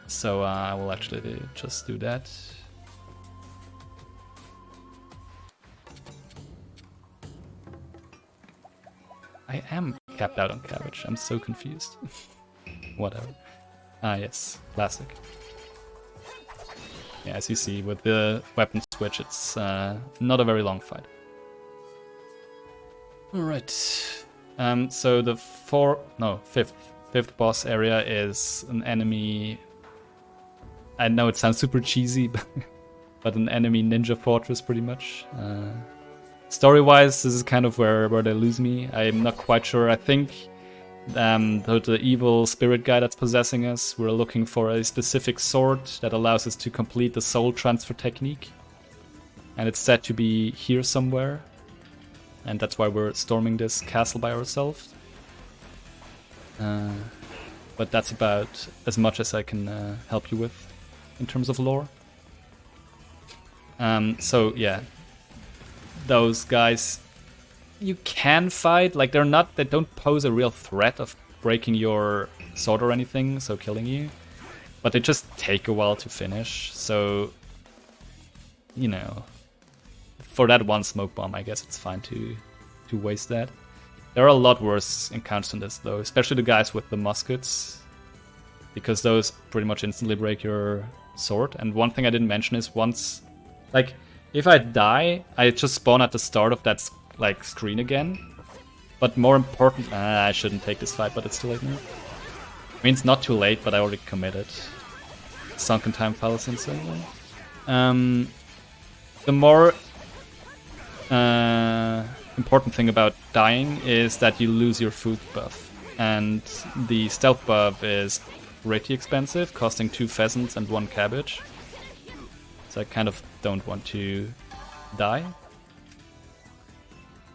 So I will actually just do that. I am capped out on cabbage. I'm so confused. Whatever. Ah, yes. Classic. Yeah, as you see, with the weapon switch, it's not a very long fight. Alright. So the fifth boss area is an enemy... I know it sounds super cheesy, but an enemy ninja fortress, pretty much. Story-wise, this is kind of where they lose me. I'm not quite sure. I think the evil spirit guy that's possessing us, we're looking for a specific sword that allows us to complete the soul transfer technique. And it's said to be here somewhere. And that's why we're storming this castle by ourselves. But that's about as much as I can help you with in terms of lore. So yeah. Those guys, you can fight, like they don't pose a real threat of breaking your sword or anything, so killing you, but they just take a while to finish. So, you know, for that one smoke bomb, I guess it's fine to waste that. There are a lot worse encounters than this though, especially the guys with the muskets, because those pretty much instantly break your sword. And one thing I didn't mention is once, like, if I die, I just spawn at the start of that like screen again. But more important, I shouldn't take this fight, but it's too late now. I mean, it's not too late, but I already committed. Sunken time fallacy and so on. The more important thing about dying is that you lose your food buff, and the stealth buff is pretty expensive, costing 2 pheasants and 1 cabbage. So I kind of don't want to die.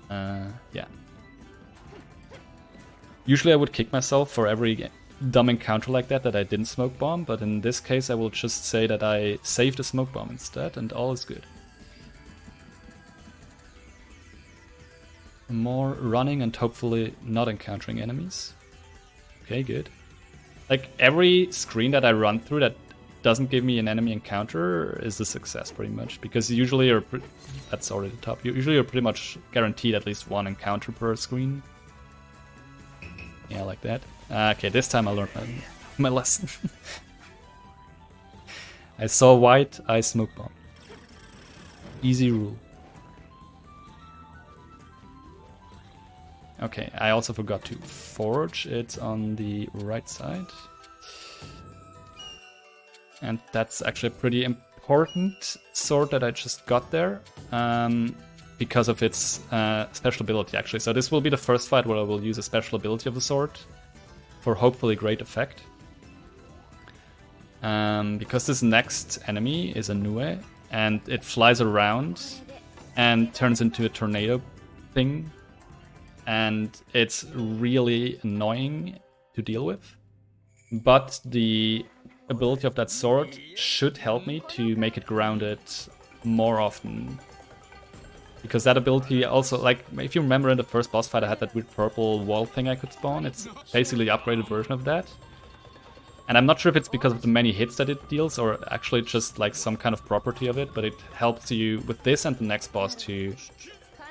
Yeah. Usually I would kick myself for every dumb encounter like that I didn't smoke bomb, but in this case I will just say that I saved a smoke bomb instead, and all is good. More running and hopefully not encountering enemies. Okay, good. Like every screen that I run through that doesn't give me an enemy encounter is a success pretty much, because usually you're that's already the top. Usually you're pretty much guaranteed at least 1 encounter per screen. Yeah, like that. Okay, this time I learned my lesson. I saw white, I smoke bomb. Easy rule. Okay, I also forgot to forge. It's on the right side. And that's actually a pretty important sword that I just got there, because of its special ability actually. So this will be the first fight where I will use a special ability of the sword for hopefully great effect. Because this next enemy is a Nue, and it flies around and turns into a tornado thing, and it's really annoying to deal with. But the ability of that sword should help me to make it grounded more often. Because that ability also, like, if you remember in the first boss fight I had that weird purple wall thing I could spawn, it's basically the upgraded version of that. And I'm not sure if it's because of the many hits that it deals, or actually just like some kind of property of it, but it helps you with this and the next boss to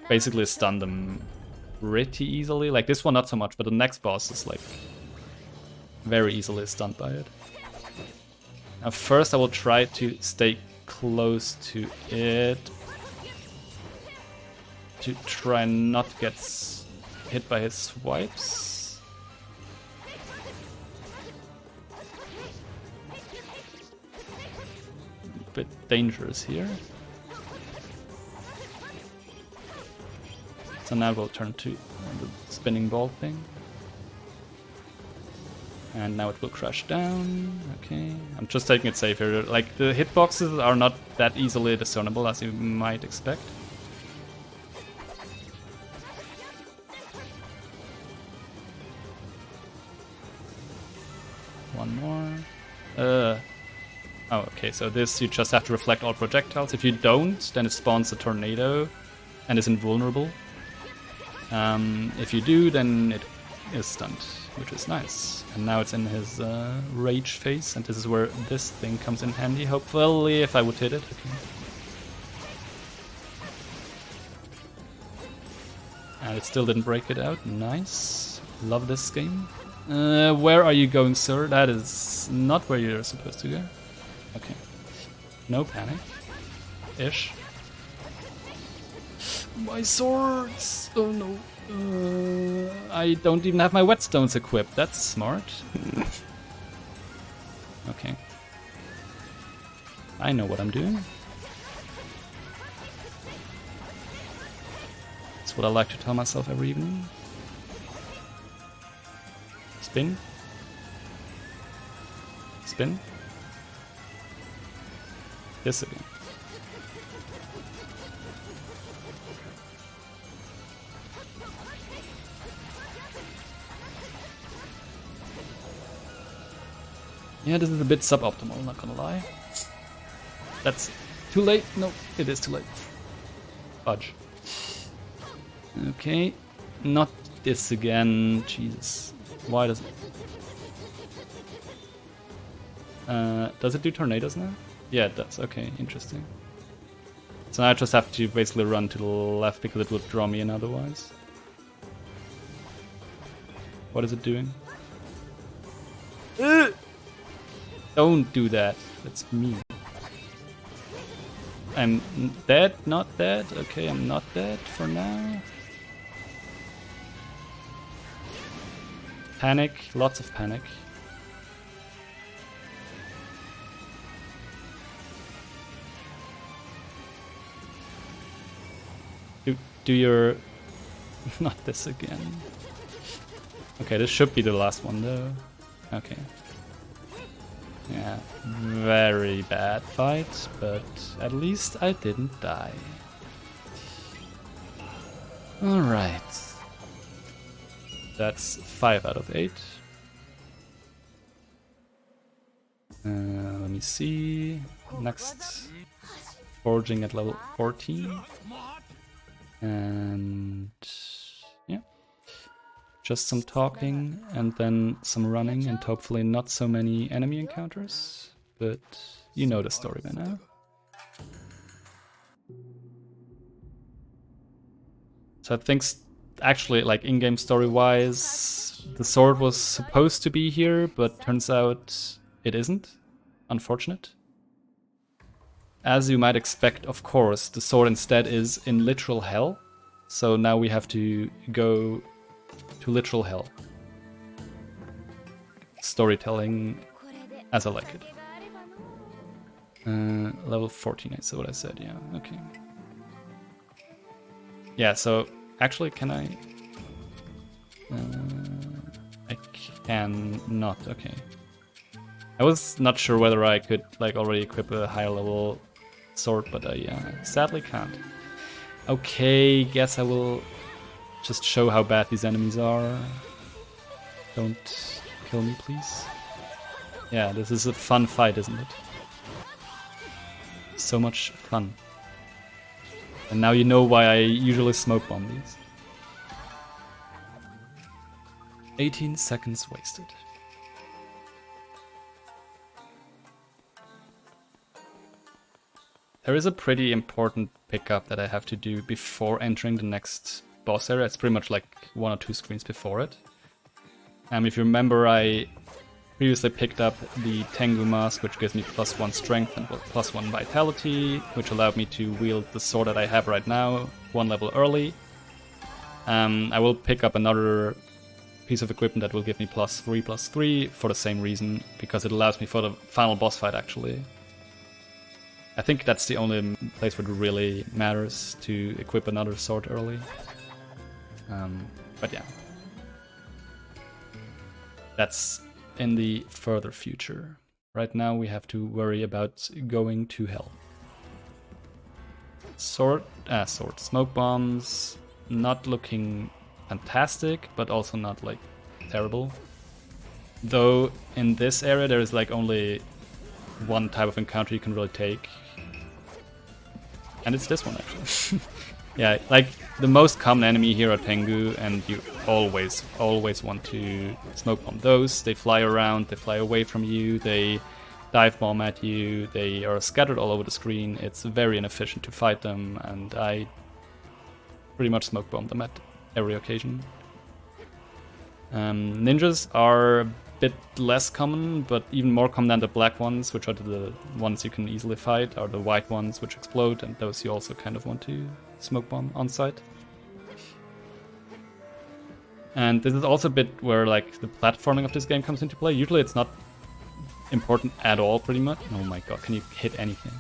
basically stun them pretty easily. Like this one not so much, but the next boss is like very easily stunned by it. Now first I will try to stay close to it to try not to get hit by his swipes. A bit dangerous here. So now we'll turn to the spinning ball thing. And now it will crash down. Okay, I'm just taking it safe here. Like, the hitboxes are not that easily discernible as you might expect. One more. Oh, okay, so this you just have to reflect all projectiles. If you don't, then it spawns a tornado and is invulnerable. If you do, then it is stunned, which is nice. And now it's in his rage phase, and this is where this thing comes in handy, hopefully, if I would hit it. Okay. And it still didn't break it out. Nice. Love this game. Where are you going, sir? That is not where you're supposed to go. Okay. No panic. Ish. My swords! Oh no. I don't even have my whetstones equipped. That's smart. Okay. I know what I'm doing. That's what I like to tell myself every evening. Spin. Spin. This again. Yeah, this is a bit suboptimal, not gonna lie. That's too late. No, it is too late. Fudge. Okay. Not this again. Jesus. Why does it? Does it do tornadoes now? Yeah, it does. Okay, interesting. So now I just have to basically run to the left because it would draw me in otherwise. What is it doing? Don't do that. That's mean. I'm dead? Not dead? Okay, I'm not dead for now. Panic. Lots of panic. Do your... Not this again. Okay, this should be the last one though. Okay. Yeah, very bad fight, but at least I didn't die. Alright. That's 5 out of 8. Let me see. Next, forging at level 14. And yeah, just some talking and then some running and hopefully not so many enemy encounters. But you know the story by now. So I think actually, like in-game story-wise, the sword was supposed to be here, but turns out it isn't. Unfortunate. As you might expect, of course, the sword instead is in literal hell. So now we have to go to literal hell. Storytelling as I like it. Level 14, I saw what I said, yeah, okay. Yeah, so actually can I can not, okay. I was not sure whether I could like already equip a higher level sword, but yeah, sadly can't. Okay, guess I will just show how bad these enemies are. Don't kill me, please. Yeah, this is a fun fight, isn't it? So much fun. And now you know why I usually smoke bomb these. 18 seconds wasted. There is a pretty important pickup that I have to do before entering the next boss area. It's pretty much like 1 or 2 screens before it. If you remember, I previously picked up the Tengu Mask, which gives me +1 strength and +1 vitality, which allowed me to wield the sword that I have right now 1 level early. I will pick up another piece of equipment that will give me +3/+3 for the same reason, because it allows me for the final boss fight actually. I think that's the only place where it really matters to equip another sword early. But yeah. That's in the further future. Right now we have to worry about going to hell. Sword, smoke bombs, not looking fantastic, but also not like terrible. Though in this area there is like only one type of encounter you can really take. And it's this one, actually. Yeah, like, the most common enemy here are Tengu, and you always want to smoke bomb those. They fly around, they fly away from you, they dive bomb at you, they are scattered all over the screen. It's very inefficient to fight them, and I pretty much smoke bomb them at every occasion. Ninjas are a bit less common, but even more common than the black ones, which are the ones you can easily fight, are the white ones which explode, and those you also kind of want to smoke bomb on site. And this is also a bit where like the platforming of this game comes into play. Usually it's not important at all, pretty much. Oh my god, can you hit anything?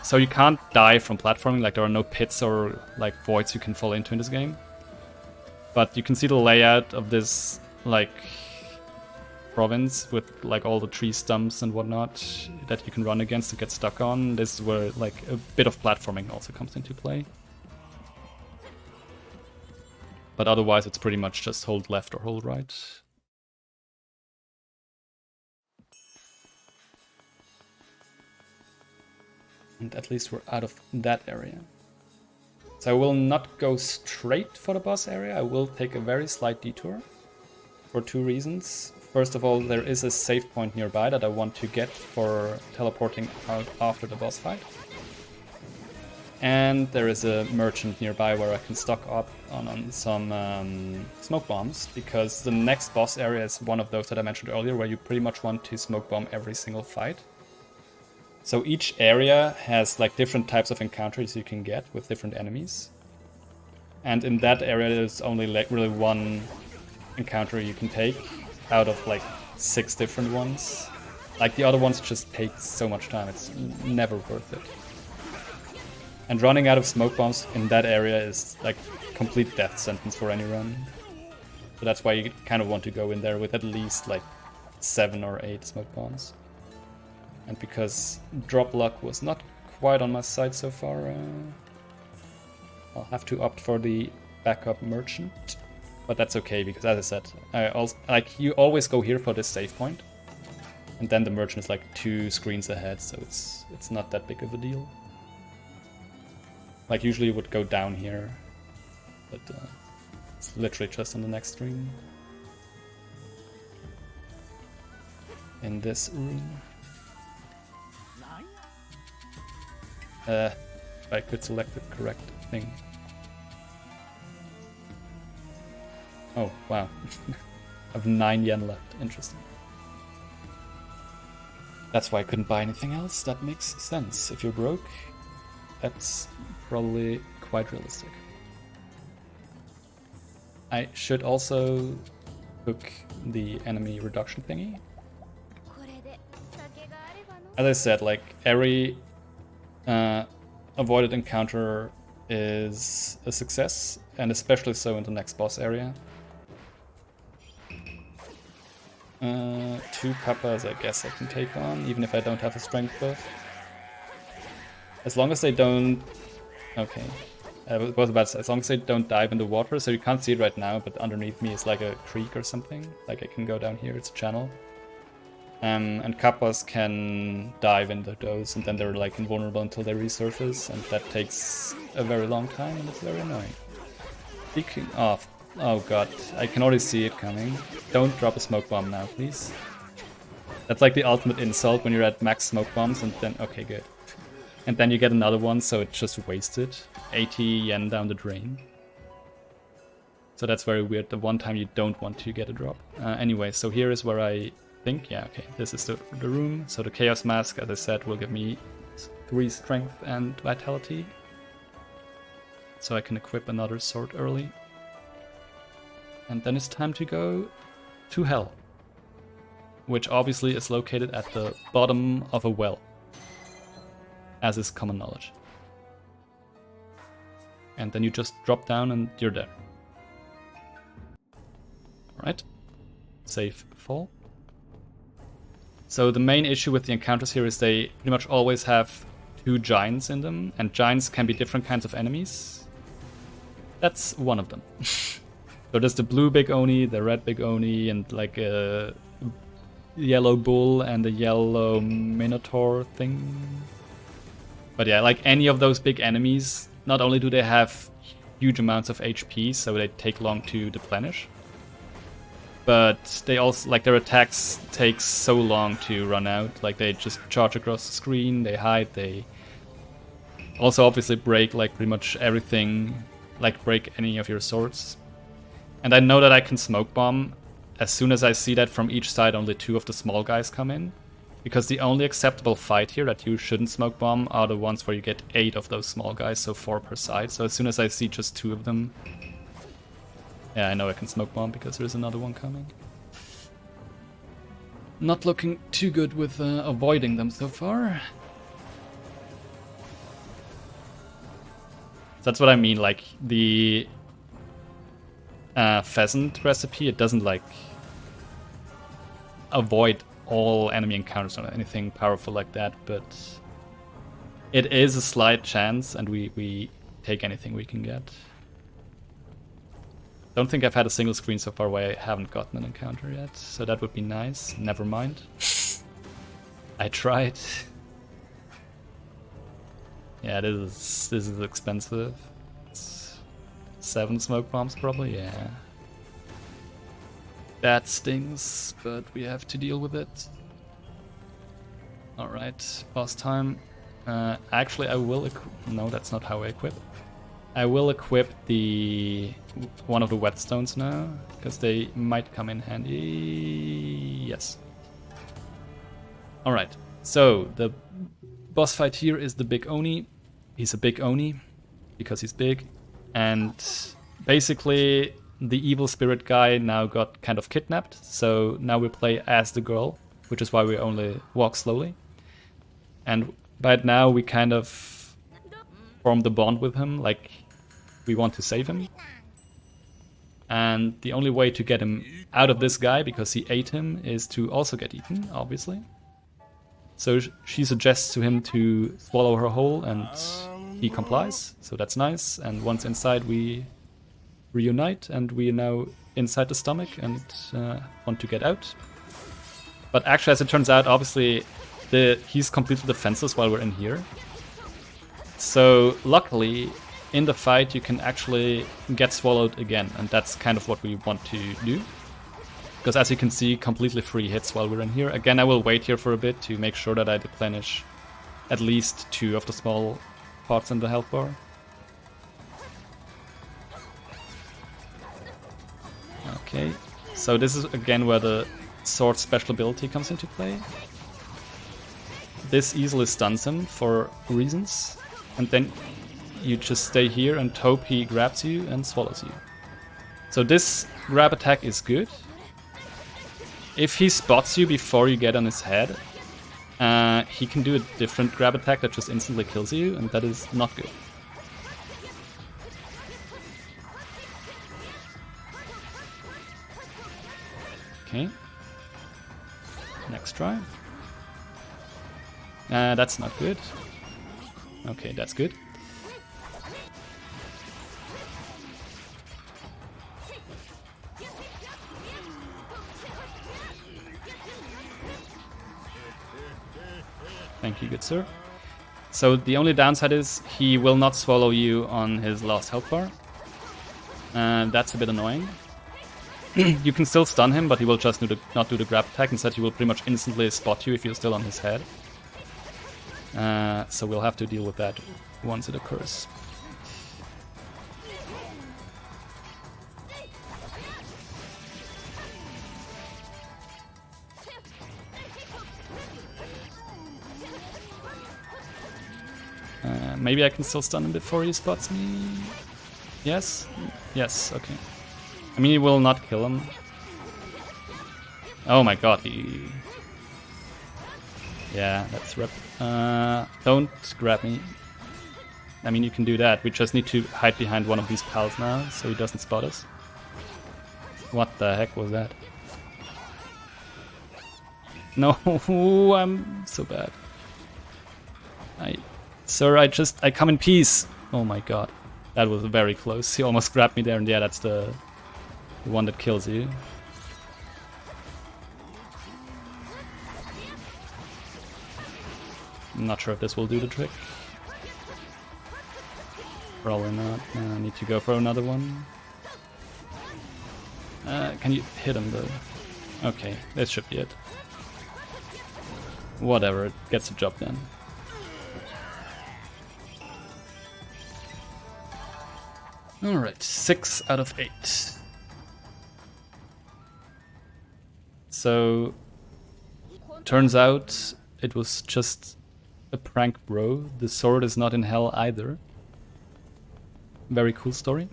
So you can't die from platforming, like there are no pits or like voids you can fall into in this game. But you can see the layout of this like province with like all the tree stumps and whatnot that you can run against to get stuck on. This is where like a bit of platforming also comes into play. But otherwise it's pretty much just hold left or hold right. And at least we're out of that area. So I will not go straight for the boss area. I will take a very slight detour for two reasons. First of all, there is a save point nearby that I want to get for teleporting out after the boss fight. And there is a merchant nearby where I can stock up on some smoke bombs, because the next boss area is one of those that I mentioned earlier, where you pretty much want to smoke bomb every single fight. So each area has like different types of encounters you can get with different enemies. And in that area there's only like really one encounter you can take out of like 6 different ones. Like the other ones just take so much time, it's never worth it. And running out of smoke bombs in that area is like complete death sentence for any run. So that's why you kind of want to go in there with at least like 7 or 8 smoke bombs. And because drop luck was not quite on my side so far, I'll have to opt for the backup merchant. But that's okay, because as I said, you always go here for this save point, and then the merchant is like 2 screens ahead, so it's not that big of a deal. Like usually it would go down here, but it's literally just on the next screen. In this room. If I could select the correct thing. Oh, wow. I have 9 yen left. Interesting. That's why I couldn't buy anything else. That makes sense. If you're broke, that's probably quite realistic. I should also hook the enemy reduction thingy. As I said, like every avoided encounter is a success, and especially so in the next boss area. 2 kappas I guess I can take on, even if I don't have a strength buff. As long as they don't... Okay. I was about to say, as long as they don't dive in the water, so you can't see it right now, but underneath me is like a creek or something. Like I can go down here, it's a channel. And kappas can dive into those, and then they're like invulnerable until they resurface, and that takes a very long time, and it's very annoying. Speaking of... Oh god, I can already see it coming. Don't drop a smoke bomb now, please. That's like the ultimate insult when you're at max smoke bombs, and then... Okay, good. And then you get another one, so it's just wasted. 80 yen down the drain. So that's very weird, the one time you don't want to get a drop. Anyway, so here is where I think... Yeah, okay, this is the room. So the Chaos Mask, as I said, will give me 3 strength and vitality. So I can equip another sword early. And then it's time to go to Hell, which obviously is located at the bottom of a well, as is common knowledge. And then you just drop down and you're there. Alright, save fall. So the main issue with the encounters here is they pretty much always have 2 giants in them, and giants can be different kinds of enemies. That's one of them. So there's the blue big Oni, the red big Oni, and like a yellow bull and a yellow minotaur thing. But yeah, like any of those big enemies, not only do they have huge amounts of HP, so they take long to deplenish, but they also, like, their attacks take so long to run out. Like, they just charge across the screen, they hide, they also obviously break, like, pretty much everything, like, break any of your swords. And I know that I can smoke bomb. As soon as I see that from each side only 2 of the small guys come in, because the only acceptable fight here that you shouldn't smoke bomb are the ones where you get 8 of those small guys, so 4 per side. So as soon as I see just 2 of them, yeah, I know I can smoke bomb because there's another one coming. Not looking too good with avoiding them so far. That's what I mean, like the pheasant recipe, it doesn't like avoid all enemy encounters or anything powerful like that, but it is a slight chance, and we take anything we can get. Don't think I've had a single screen so far where I haven't gotten an encounter yet, so that would be nice. Never mind. I tried. Yeah, this is expensive. It's 7 smoke bombs probably, yeah. That stings, but we have to deal with it. Alright, boss time. Actually, I will no, that's not how I equip. I will equip one of the whetstones now, because they might come in handy. Yes. Alright, so the boss fight here is the big Oni. He's a big Oni, because he's big. And basically, the evil spirit guy now got kind of kidnapped, so now we play as the girl, which is why we only walk slowly. And by now we kind of form the bond with him, like we want to save him. And the only way to get him out of this guy, because he ate him, is to also get eaten, obviously. So she suggests to him to swallow her whole, and he complies, so that's nice. And once inside we reunite, and we are now inside the stomach and want to get out. But actually, as it turns out, obviously he's completely defenseless while we're in here. So luckily, in the fight you can actually get swallowed again, and that's kind of what we want to do. Because as you can see, completely free hits while we're in here. Again, I will wait here for a bit to make sure that I deplenish at least 2 of the small parts in the health bar. Okay, so this is again where the sword special ability comes into play. This easily stuns him for reasons, and then you just stay here and hope he grabs you and swallows you. So this grab attack is good. If he spots you before you get on his head, he can do a different grab attack that just instantly kills you, and that is not good. Okay. Next try. That's not good. Okay, that's good. Thank you, good sir. So the only downside is he will not swallow you on his last health bar. That's a bit annoying. You can still stun him, but he will just not do the grab attack. Instead, he will pretty much instantly spot you if you're still on his head. So we'll have to deal with that once it occurs. Maybe I can still stun him before he spots me. Yes? Yes, okay. I mean, he will not kill him. Oh my god, he... Yeah, that's rip. Don't grab me. I mean, you can do that. We just need to hide behind one of these pals now, so he doesn't spot us. What the heck was that? No, I'm so bad. Sir, I come in peace. Oh my god. That was very close. He almost grabbed me there, and yeah, that's the one that kills you. I'm not sure if this will do the trick. Probably not. I need to go for another one. Can you hit him though? Okay, this should be it. Whatever, it gets the job done. Alright, 6 out of 8. So, turns out it was just a prank, bro. The sword is not in hell either. Very cool story.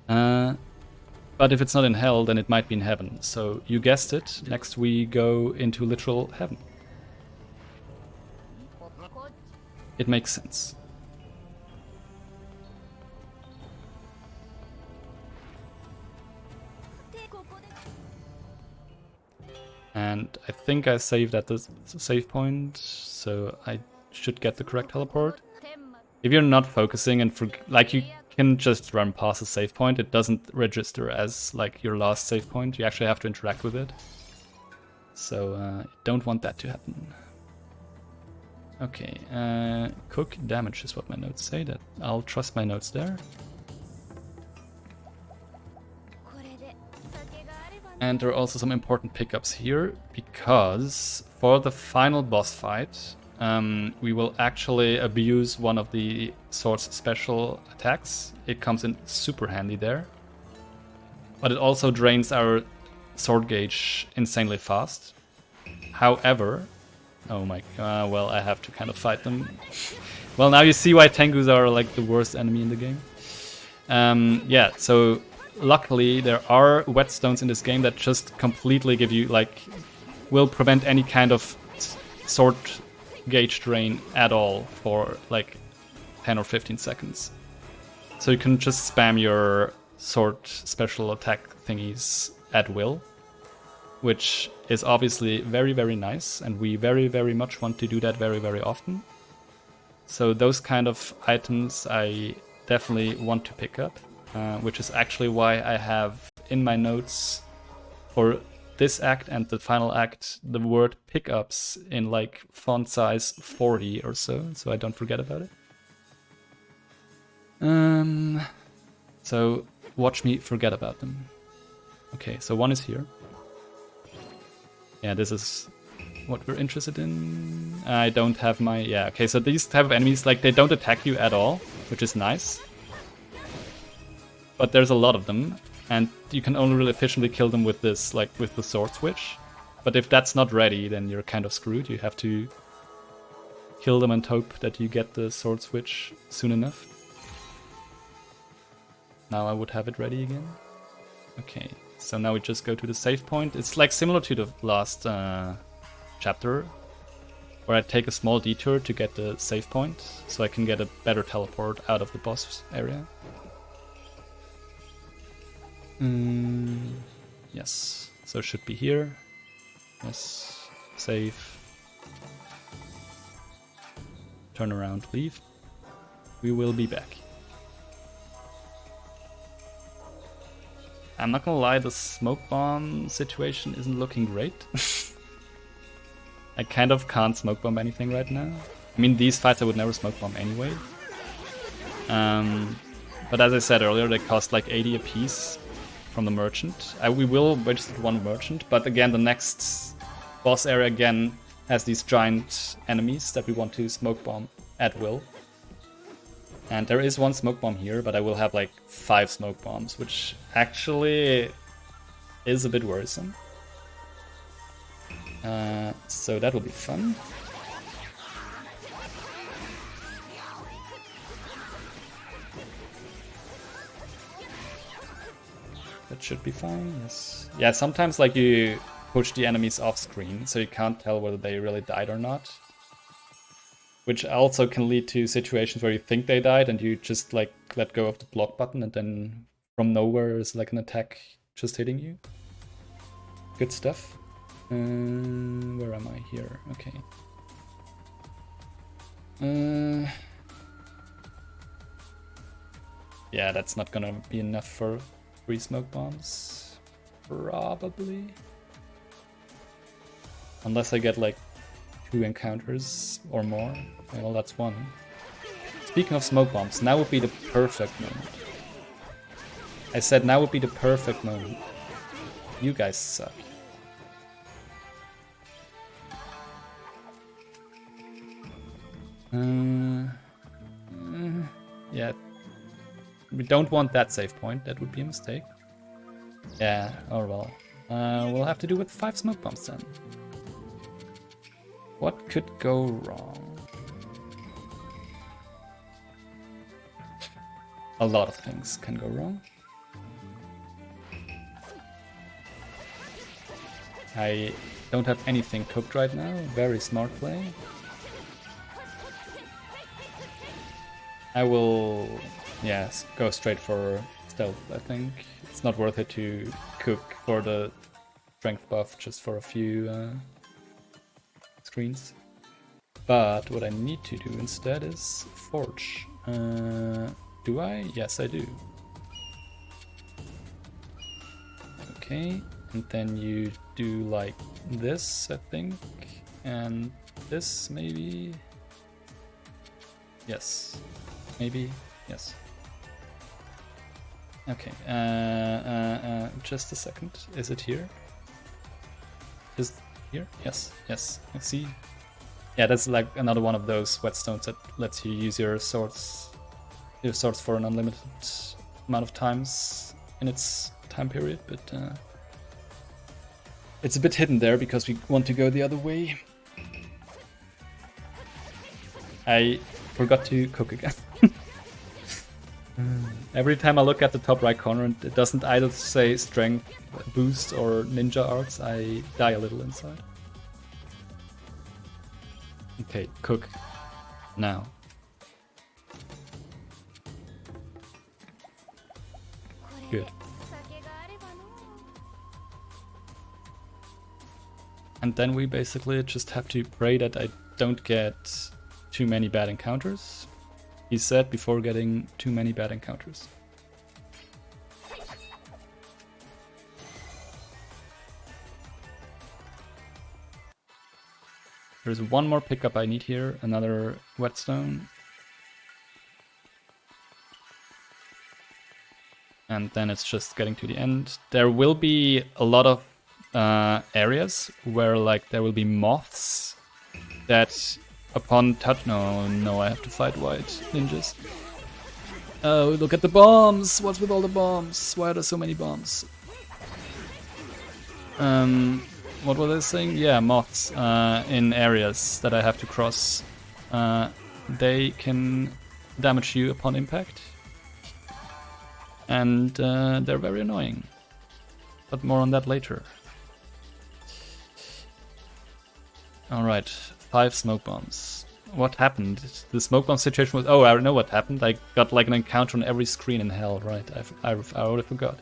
But if it's not in hell, then it might be in heaven. So you guessed it, next we go into literal heaven. It makes sense. And I think I saved at the save point, so I should get the correct teleport. If you're not focusing and like you can just run past the save point, it doesn't register as like your last save point. You actually have to interact with it. So don't want that to happen. Okay, cook damage is what my notes say. That I'll trust my notes there. And there are also some important pickups here, because for the final boss fight, we will actually abuse one of the sword's special attacks. It comes in super handy there. But it also drains our sword gauge insanely fast. However, oh my god, well, I have to kind of fight them. Well, now you see why Tengus are like the worst enemy in the game. Yeah, so luckily there are whetstones in this game that just completely give you, like, will prevent any kind of sword gauge drain at all for like 10 or 15 seconds. So you can just spam your sword special attack thingies at will, which is obviously very, very nice, and we very, very much want to do that very, very often. So those kind of items I definitely want to pick up, which is actually why I have in my notes for this act and the final act the word pickups in like font size 40 or so I don't forget about it. So watch me forget about them. Okay, so one is here. Yeah, this is what we're interested in. I don't have my... Yeah, okay, so these type of enemies, like, they don't attack you at all, which is nice. But there's a lot of them, and you can only really efficiently kill them with this, like, with the sword switch. But if that's not ready, then you're kind of screwed. You have to kill them and hope that you get the sword switch soon enough. Now I would have it ready again. Okay, so now we just go to the save point. It's like similar to the last chapter, where I take a small detour to get the save point, so I can get a better teleport out of the boss area. Yes, so it should be here. Yes, save. Turn around, leave. We will be back. I'm not gonna lie, the smoke bomb situation isn't looking great. I kind of can't smoke bomb anything right now. I mean, these fights I would never smoke bomb anyway. But as I said earlier, they cost like 80 apiece from the merchant. We will register one merchant, but again, the next boss area again has these giant enemies that we want to smoke bomb at will. And there is one smoke bomb here, but I will have like 5 smoke bombs, which actually is a bit worrisome. So that will be fun. That should be fine, yes. Yeah, sometimes like you push the enemies off screen, so you can't tell whether they really died or not. Which also can lead to situations where you think they died and you just like let go of the block button, and then from nowhere is like an attack just hitting you. Good stuff. Where am I here? Okay. Yeah, that's not gonna be enough for 3 smoke bombs. Probably. Unless I get like 2 encounters or more. Well, that's 1. Speaking of smoke bombs, now would be the perfect moment. I said now would be the perfect moment. You guys suck. Yeah. We don't want that save point. That would be a mistake. Yeah, oh well. We'll have to do with 5 smoke bombs then. What could go wrong? A lot of things can go wrong. I don't have anything cooked right now. Very smart play. I will, yes, go straight for stealth, I think. It's not worth it to cook for the strength buff just for a few screens. But what I need to do instead is forge. Do I? Yes, I do. Okay, and then you do like this, I think, and this maybe. Yes, maybe, yes. Okay, just a second. Is it here? Is it here? Yes, yes. I see. Yeah, that's like another one of those whetstones that lets you use your swords for an unlimited amount of times in its time period, but it's a bit hidden there because we want to go the other way. I forgot to cook again. Every time I look at the top right corner and it doesn't either say strength boost or ninja arts, I die a little inside. Okay, cook now. Good. And then we basically just have to pray that I don't get too many bad encounters. He said before getting too many bad encounters. There's one more pickup I need here, another whetstone. And then it's just getting to the end. There will be a lot of areas where like there will be moths that upon touch... No, I have to fight white ninjas. Oh, look at the bombs! What's with all the bombs? Why are there so many bombs? What was I saying? Yeah, moths in areas that I have to cross. They can damage you upon impact. And they're very annoying. But more on that later. Alright, 5 smoke bombs. What happened? The smoke bomb situation was... Oh, I know what happened. I got like an encounter on every screen in hell, right? I already forgot.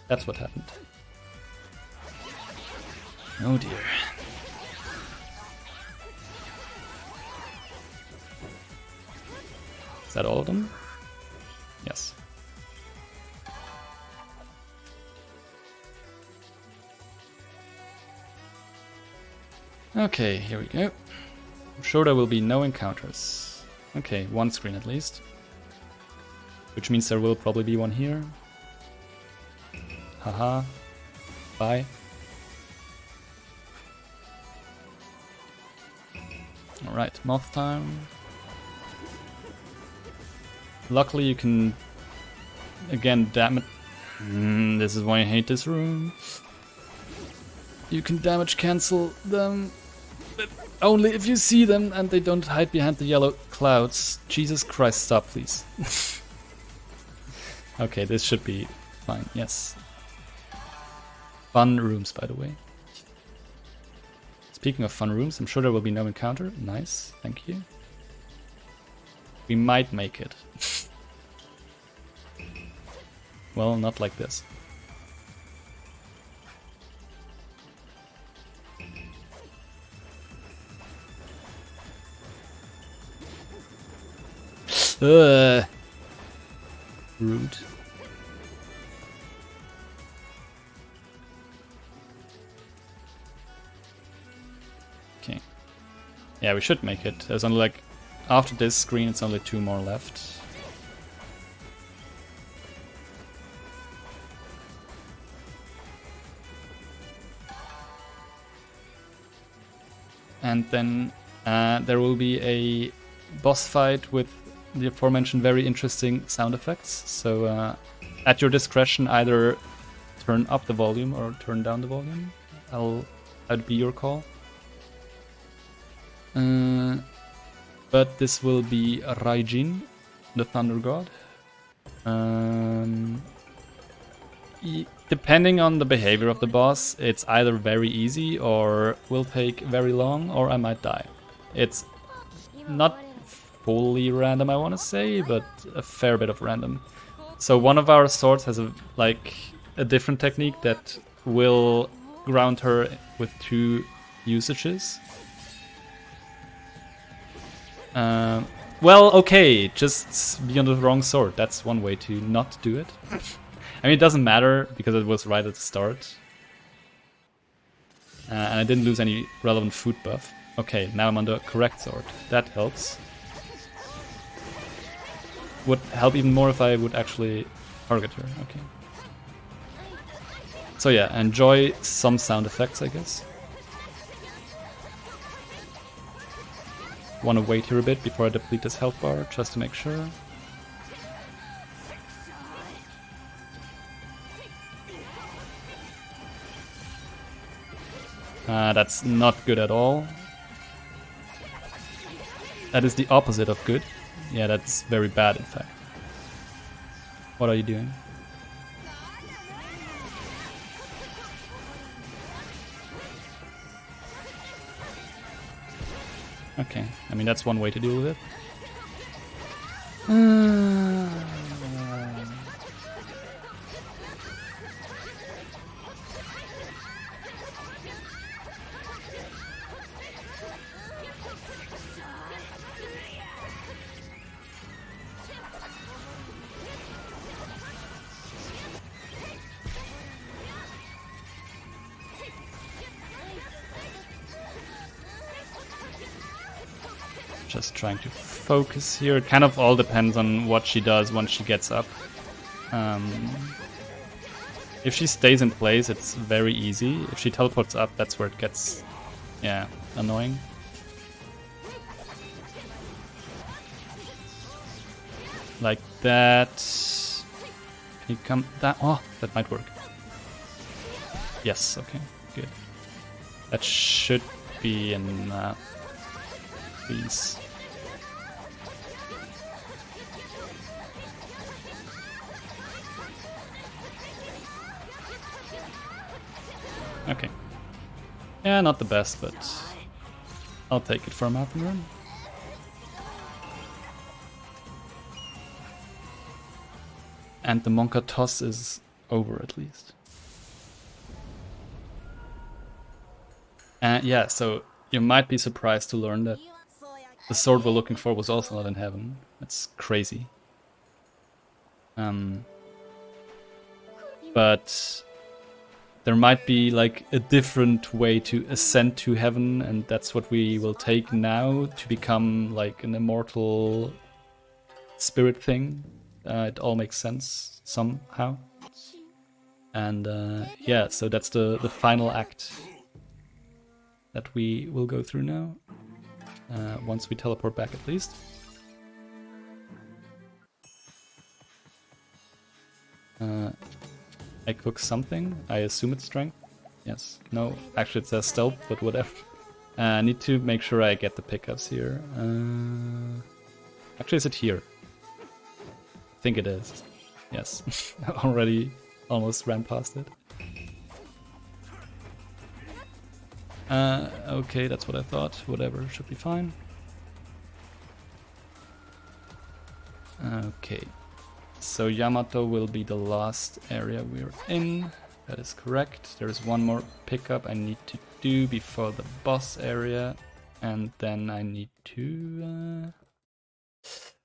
That's what happened. Oh dear. Is that all of them? Yes. Okay, here we go. I'm sure there will be no encounters. Okay, 1 screen at least. Which means there will probably be one here. Haha. Bye. Alright, moth time. Luckily you can again damage... this is why I hate this room. You can damage cancel them, but only if you see them and they don't hide behind the yellow clouds. Jesus Christ, stop please. Okay, this should be fine, yes. Fun rooms, by the way. Speaking of fun rooms, I'm sure there will be no encounter. Nice, thank you. We might make it. Well, not like this. Rude. Okay. Yeah, we should make it. There's only like, after this screen, it's only 2 more left. And then there will be a boss fight with the aforementioned very interesting sound effects. So at your discretion, either turn up the volume or turn down the volume. That'd be your call. But this will be Raijin, the Thunder God. Depending on the behavior of the boss, it's either very easy or will take very long, or I might die. It's not fully random, I want to say, but a fair bit of random. So one of our swords has a different technique that will ground her with 2 usages. Well, okay, just be on the wrong sword. That's one way to not do it. I mean, it doesn't matter because it was right at the start. And I didn't lose any relevant food buff. Okay, now I'm on the correct sword. That helps. Would help even more if I would actually target her. Okay. So yeah, enjoy some sound effects, I guess. Want to wait here a bit before I deplete this health bar, just to make sure. That's not good at all. That is the opposite of good. Yeah, that's very bad, in fact. What are you doing? Okay, I mean, that's one way to deal with it. Just trying to focus here. It kind of all depends on what she does once she gets up. If she stays in place, it's very easy. If she teleports up, that's where it gets, yeah, annoying. Like that. Can you come down? Oh, that might work. Yes, okay, good. That should be enough. Please. Okay. Yeah, not the best, but I'll take it for a mountain run. And the Monka toss is over at least. Yeah, so you might be surprised to learn that the sword we're looking for was also not in heaven. That's crazy. But there might be like a different way to ascend to heaven, and that's what we will take now to become like an immortal spirit thing. It all makes sense somehow. And yeah, so that's the final act that we will go through now. Once we teleport back at least. I cook something. I assume it's strength. Yes. No, actually it says stealth, but whatever. I need to make sure I get the pickups here. Actually, is it here? I think it is. Yes. Already almost ran past it. Okay, that's what I thought. Whatever, should be fine. Okay. So Yamato will be the last area we're in. That is correct. There is one more pickup I need to do before the boss area. And then I need to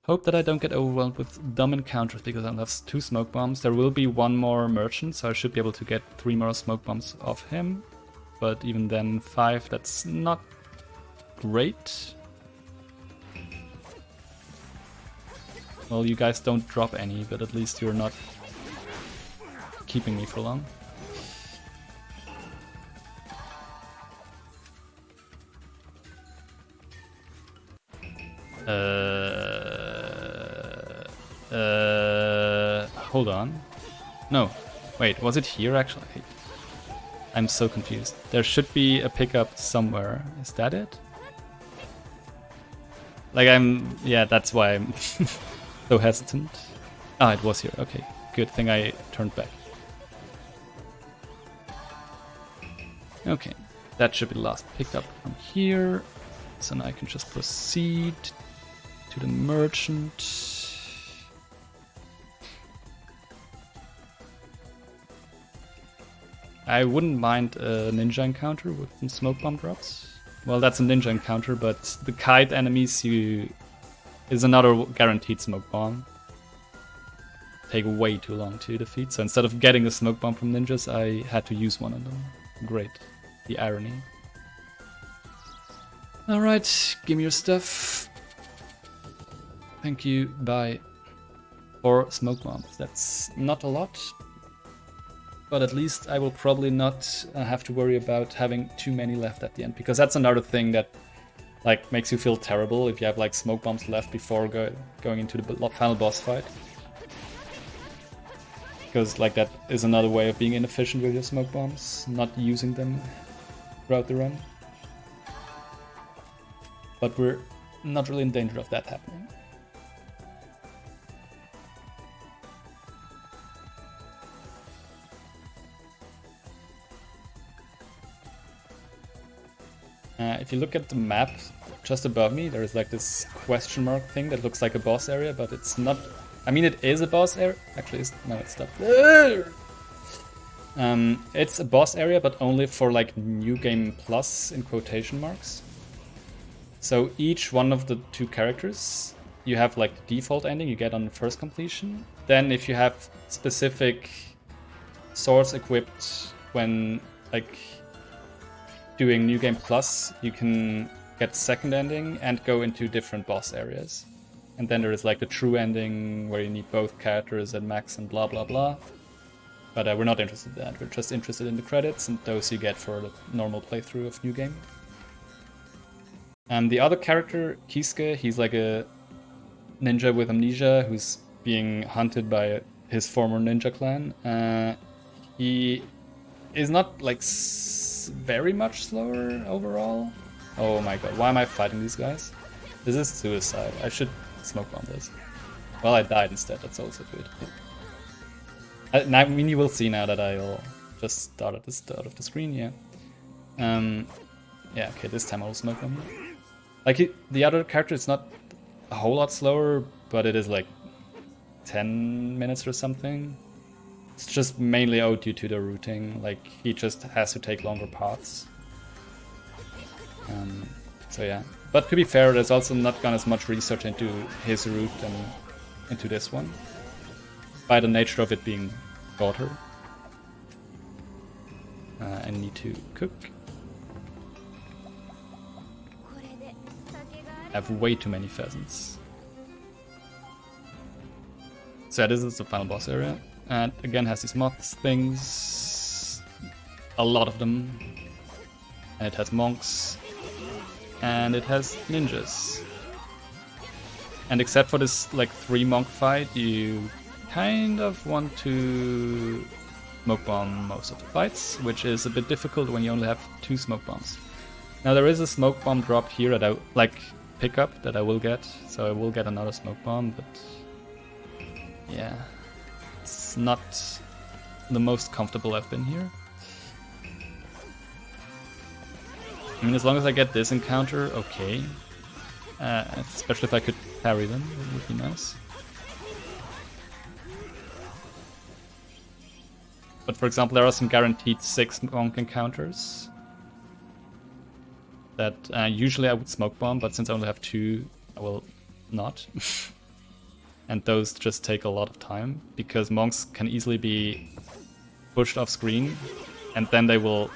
hope that I don't get overwhelmed with dumb encounters because I have 2 smoke bombs. There will be one more merchant, so I should be able to get 3 more smoke bombs off him. But even then, 5, that's not great. Well, you guys don't drop any, but at least you're not keeping me for long. Hold on. No, wait, was it here actually? I'm so confused. There should be a pickup somewhere. Is that it? Like yeah, that's why I'm so hesitant. Ah, it was here. Okay, good thing I turned back. Okay, that should be the last pickup from here. So now I can just proceed to the merchant. I wouldn't mind a ninja encounter with some smoke bomb drops. Well, that's a ninja encounter, but the kite enemies is another guaranteed smoke bomb. Take way too long to defeat, so instead of getting a smoke bomb from ninjas, I had to use one of them. Great. The irony. Alright, give me your stuff. Thank you, bye. 4 smoke bombs. That's not a lot. But at least I will probably not have to worry about having too many left at the end, because that's another thing that like makes you feel terrible if you have like smoke bombs left before going into the final boss fight. Because like that is another way of being inefficient with your smoke bombs, not using them throughout the run. But we're not really in danger of that happening. If you look at the map just above me, there is like this question mark thing that looks like a boss area, but it's not. I mean, it is a boss area. Actually, no, it's not. It's a boss area, but only for like New Game Plus in quotation marks. So each one of the 2 characters, you have like the default ending you get on the first completion. Then if you have specific swords equipped when like doing New Game Plus, you can get second ending and go into different boss areas. And then there is like the true ending where you need both characters at max and blah blah blah. But we're not interested in that. We're just interested in the credits and those you get for the normal playthrough of New Game. And the other character, Kisuke, he's like a ninja with amnesia who's being hunted by his former ninja clan. He is not like very much slower overall. Oh my god, why am I fighting these guys? This is suicide. I should smoke bomb this. Well, I died instead, that's also good. I mean, you will see now that I'll just start at the start of the screen, yeah. Yeah, okay, this time I'll smoke bomb here. Like, the other character is not a whole lot slower, but it is like 10 minutes or something. It's just mainly owed due to the routing, like he just has to take longer paths. So yeah, but to be fair, there's also not gone as much research into his route than into this one, by the nature of it being shorter. I need to cook. I have way too many pheasants. So yeah, this is the final boss area. And again has these moths things, a lot of them, and it has monks, and it has ninjas. And except for this like 3 monk fight, you kind of want to smoke bomb most of the fights, which is a bit difficult when you only have 2 smoke bombs. Now there is a smoke bomb drop here that I like pick up that I will get, so I will get another smoke bomb, but yeah. It's not the most comfortable I've been here. I mean, as long as I get this encounter, okay. Especially if I could parry them, it would be nice. But for example, there are some guaranteed 6 monk encounters that usually I would smoke bomb, but since I only have 2, I will not. And those just take a lot of time, because monks can easily be pushed off screen, and then they will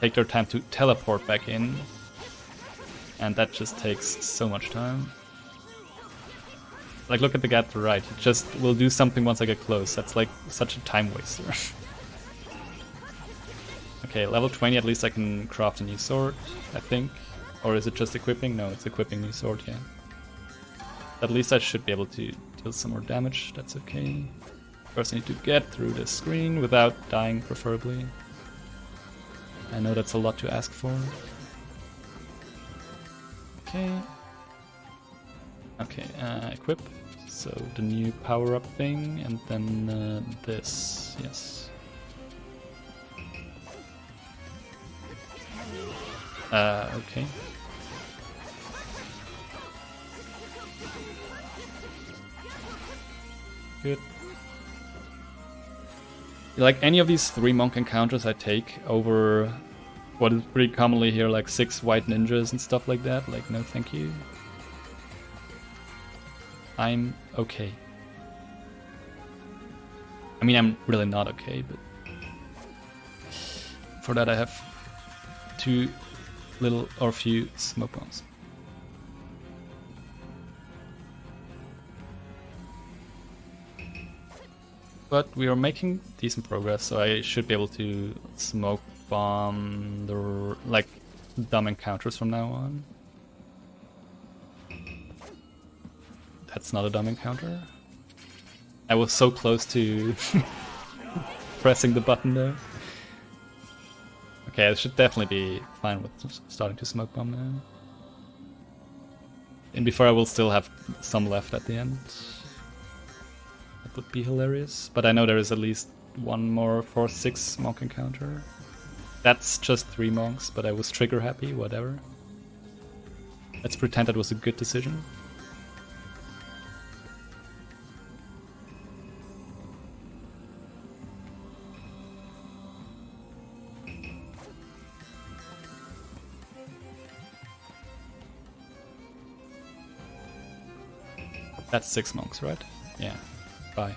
take their time to teleport back in. And that just takes so much time. Like, look at the guy to the right. He just will do something once I get close. That's like such a time waster. Okay, level 20, at least I can craft a new sword, I think. Or is it just equipping? No, it's equipping new sword, yeah. At least I should be able to deal some more damage, that's okay. First I need to get through the screen without dying, preferably. I know that's a lot to ask for. Okay. Okay, equip. So the new power-up thing, and then this, yes. Okay. Good. Like any of these 3 monk encounters I take over what is pretty commonly here, like 6 white ninjas and stuff like that, like no thank you. I'm okay. I mean, I'm really not okay, but for that I have 2 little or few smoke bombs. But we are making decent progress, so I should be able to smoke bomb the like dumb encounters from now on. That's not a dumb encounter. I was so close to pressing the button there. Okay, I should definitely be fine with starting to smoke bomb now. And before I will still have some left at the end. That would be hilarious. But I know there is at least 1 more 4/6 monk encounter. That's just 3 monks, but I was trigger happy, whatever. Let's pretend that was a good decision. That's 6 monks, right? Yeah. Bye.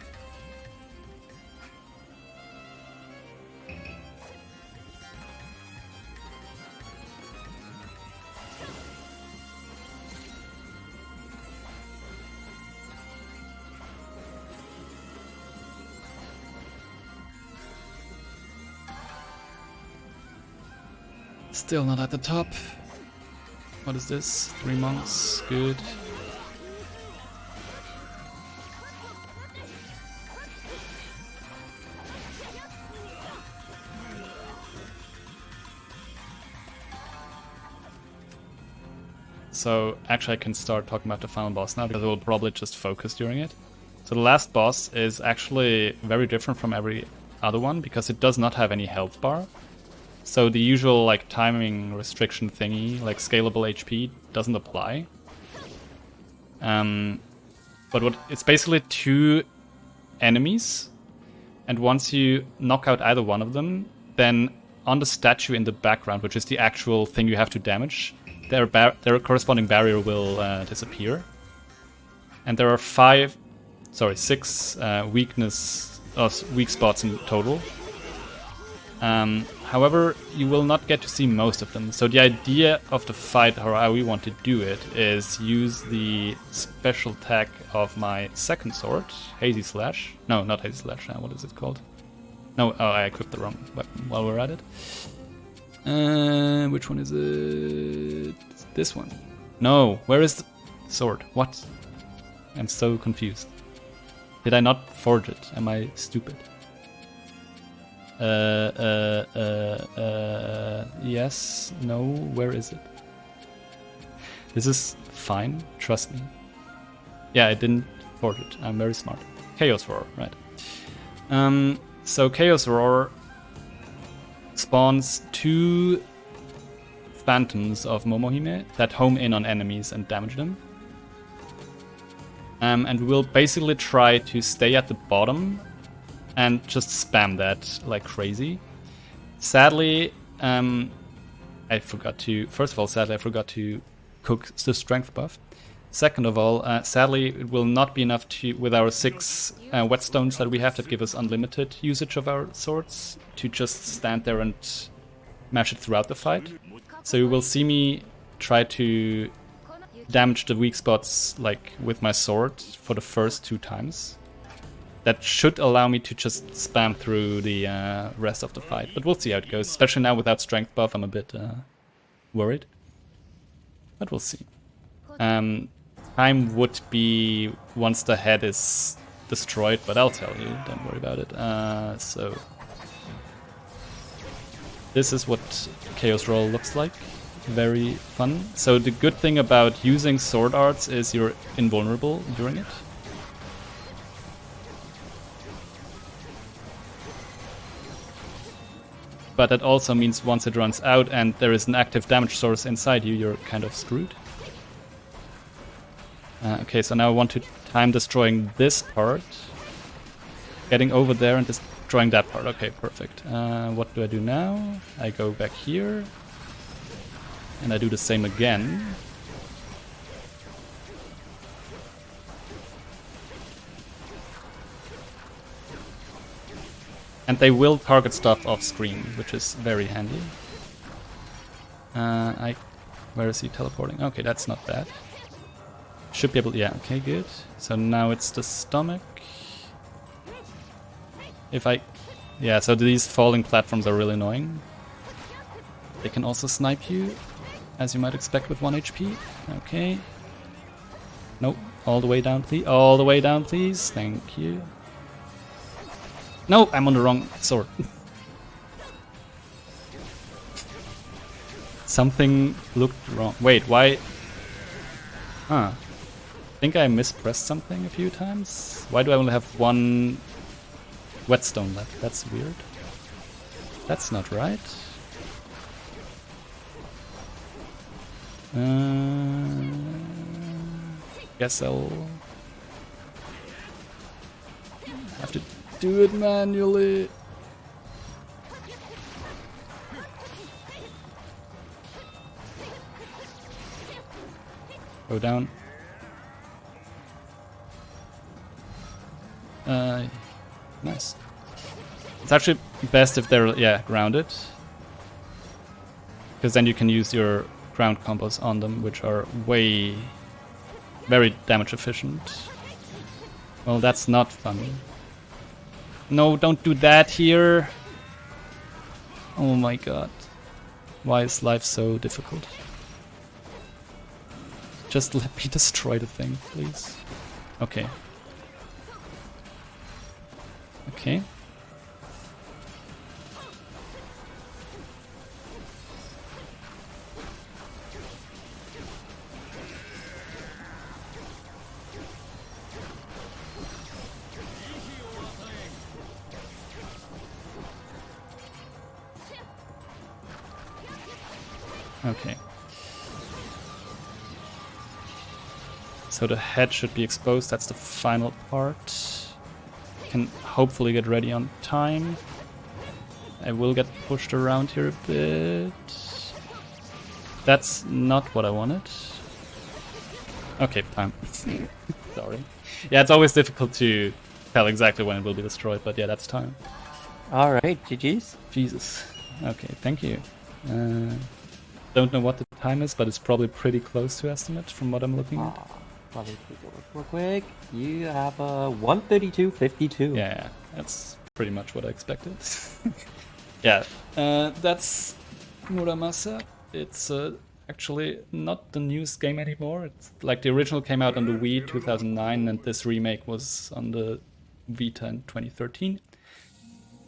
Still not at the top. What is this? 3 monks. Good. So actually I can start talking about the final boss now because I will probably just focus during it. So the last boss is actually very different from every other one because it does not have any health bar. So the usual like timing restriction thingy, like scalable HP, doesn't apply. But it's basically 2 enemies, and once you knock out either one of them, then on the statue in the background, which is the actual thing you have to damage, their corresponding barrier will disappear. And there are 6 weak spots in total. However, you will not get to see most of them. So the idea of the fight, how we want to do it, is use the special attack of my second sword, Hazy Slash. No, not Hazy Slash. What is it called? No, oh, I equipped the wrong weapon while we're at it. Which one is it? This one. No, where is the sword? What? I'm so confused. Did I not forge it? Am I stupid? Yes, no, where is it? This is fine, trust me. Yeah, I didn't forge it, I'm very smart. Chaos Roar, right. So Chaos Roar spawns 2 phantoms of Momohime that home in on enemies and damage them. And we'll basically try to stay at the bottom and just spam that like crazy. Sadly, I forgot to... First of all, sadly, I forgot to cook the strength buff. Second of all, sadly, it will not be enough to, with our 6 whetstones that we have that give us unlimited usage of our swords, to just stand there and mash it throughout the fight. So you will see me try to damage the weak spots like with my sword for the first 2 times. That should allow me to just spam through the rest of the fight. But we'll see how it goes. Especially now without strength buff, I'm a bit worried. But we'll see. Time would be once the head is destroyed, but I'll tell you. Don't worry about it. So this is what Chaos Roll looks like. Very fun. So the good thing about using sword arts is you're invulnerable during it. But that also means once it runs out and there is an active damage source inside you, you're kind of screwed. Okay, so now I want to time destroying this part. Getting over there and destroying that part. Okay, perfect. What do I do now? I go back here. And I do the same again. And they will target stuff off screen, which is very handy. Where is he teleporting? Okay, that's not bad. Should be able to, yeah, okay, good. So now it's the stomach. Yeah, so these falling platforms are really annoying. They can also snipe you, as you might expect with 1 HP. Okay. Nope, all the way down, please. All the way down, please. Thank you. No, I'm on the wrong sword. Something looked wrong. Wait, why? Huh. I think I mispressed something a few times. Why do I only have 1 whetstone left? That's weird. That's not right. Guess I'll have to do it manually. Go down. Nice. It's actually best if they're, yeah, grounded. Because then you can use your ground combos on them, which are very damage efficient. Well, that's not fun. No, don't do that here. Oh my god. Why is life so difficult? Just let me destroy the thing, please. Okay. Okay. Okay. So the head should be exposed, that's the final part. Can hopefully get ready on time. I will get pushed around here a bit. That's not what I wanted. Okay, time. Sorry. Yeah, it's always difficult to tell exactly when it will be destroyed, but yeah, that's time. Alright, GG's. Jesus. Okay, thank you. Don't know what the time is, but it's probably pretty close to estimate from what I'm looking at. Let me take a look real quick. You have a 132.52. Yeah, that's pretty much what I expected. Yeah, that's Muramasa. It's actually not the newest game anymore. It's like the original came out on the Wii 2009, and this remake was on the Vita in 2013.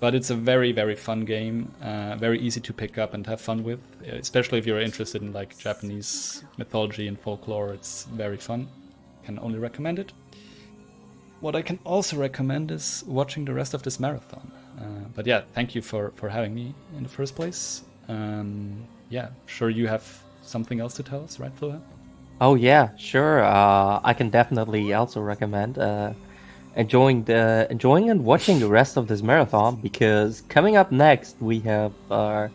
But it's a very, very fun game, very easy to pick up and have fun with, especially if you're interested in like Japanese mythology and folklore. It's very fun. Can only recommend it. What I can also recommend is watching the rest of this marathon. But yeah, thank you for having me in the first place. Yeah, sure you have something else to tell us, right, Flua? Oh yeah, sure. I can definitely also recommend enjoying and watching the rest of this marathon, because coming up next we have our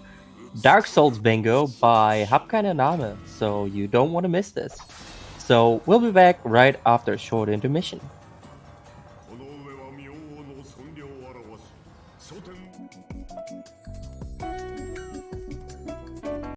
Dark Souls bingo by Hapkana Name, so you don't want to miss this. So we'll be back right after a short intermission.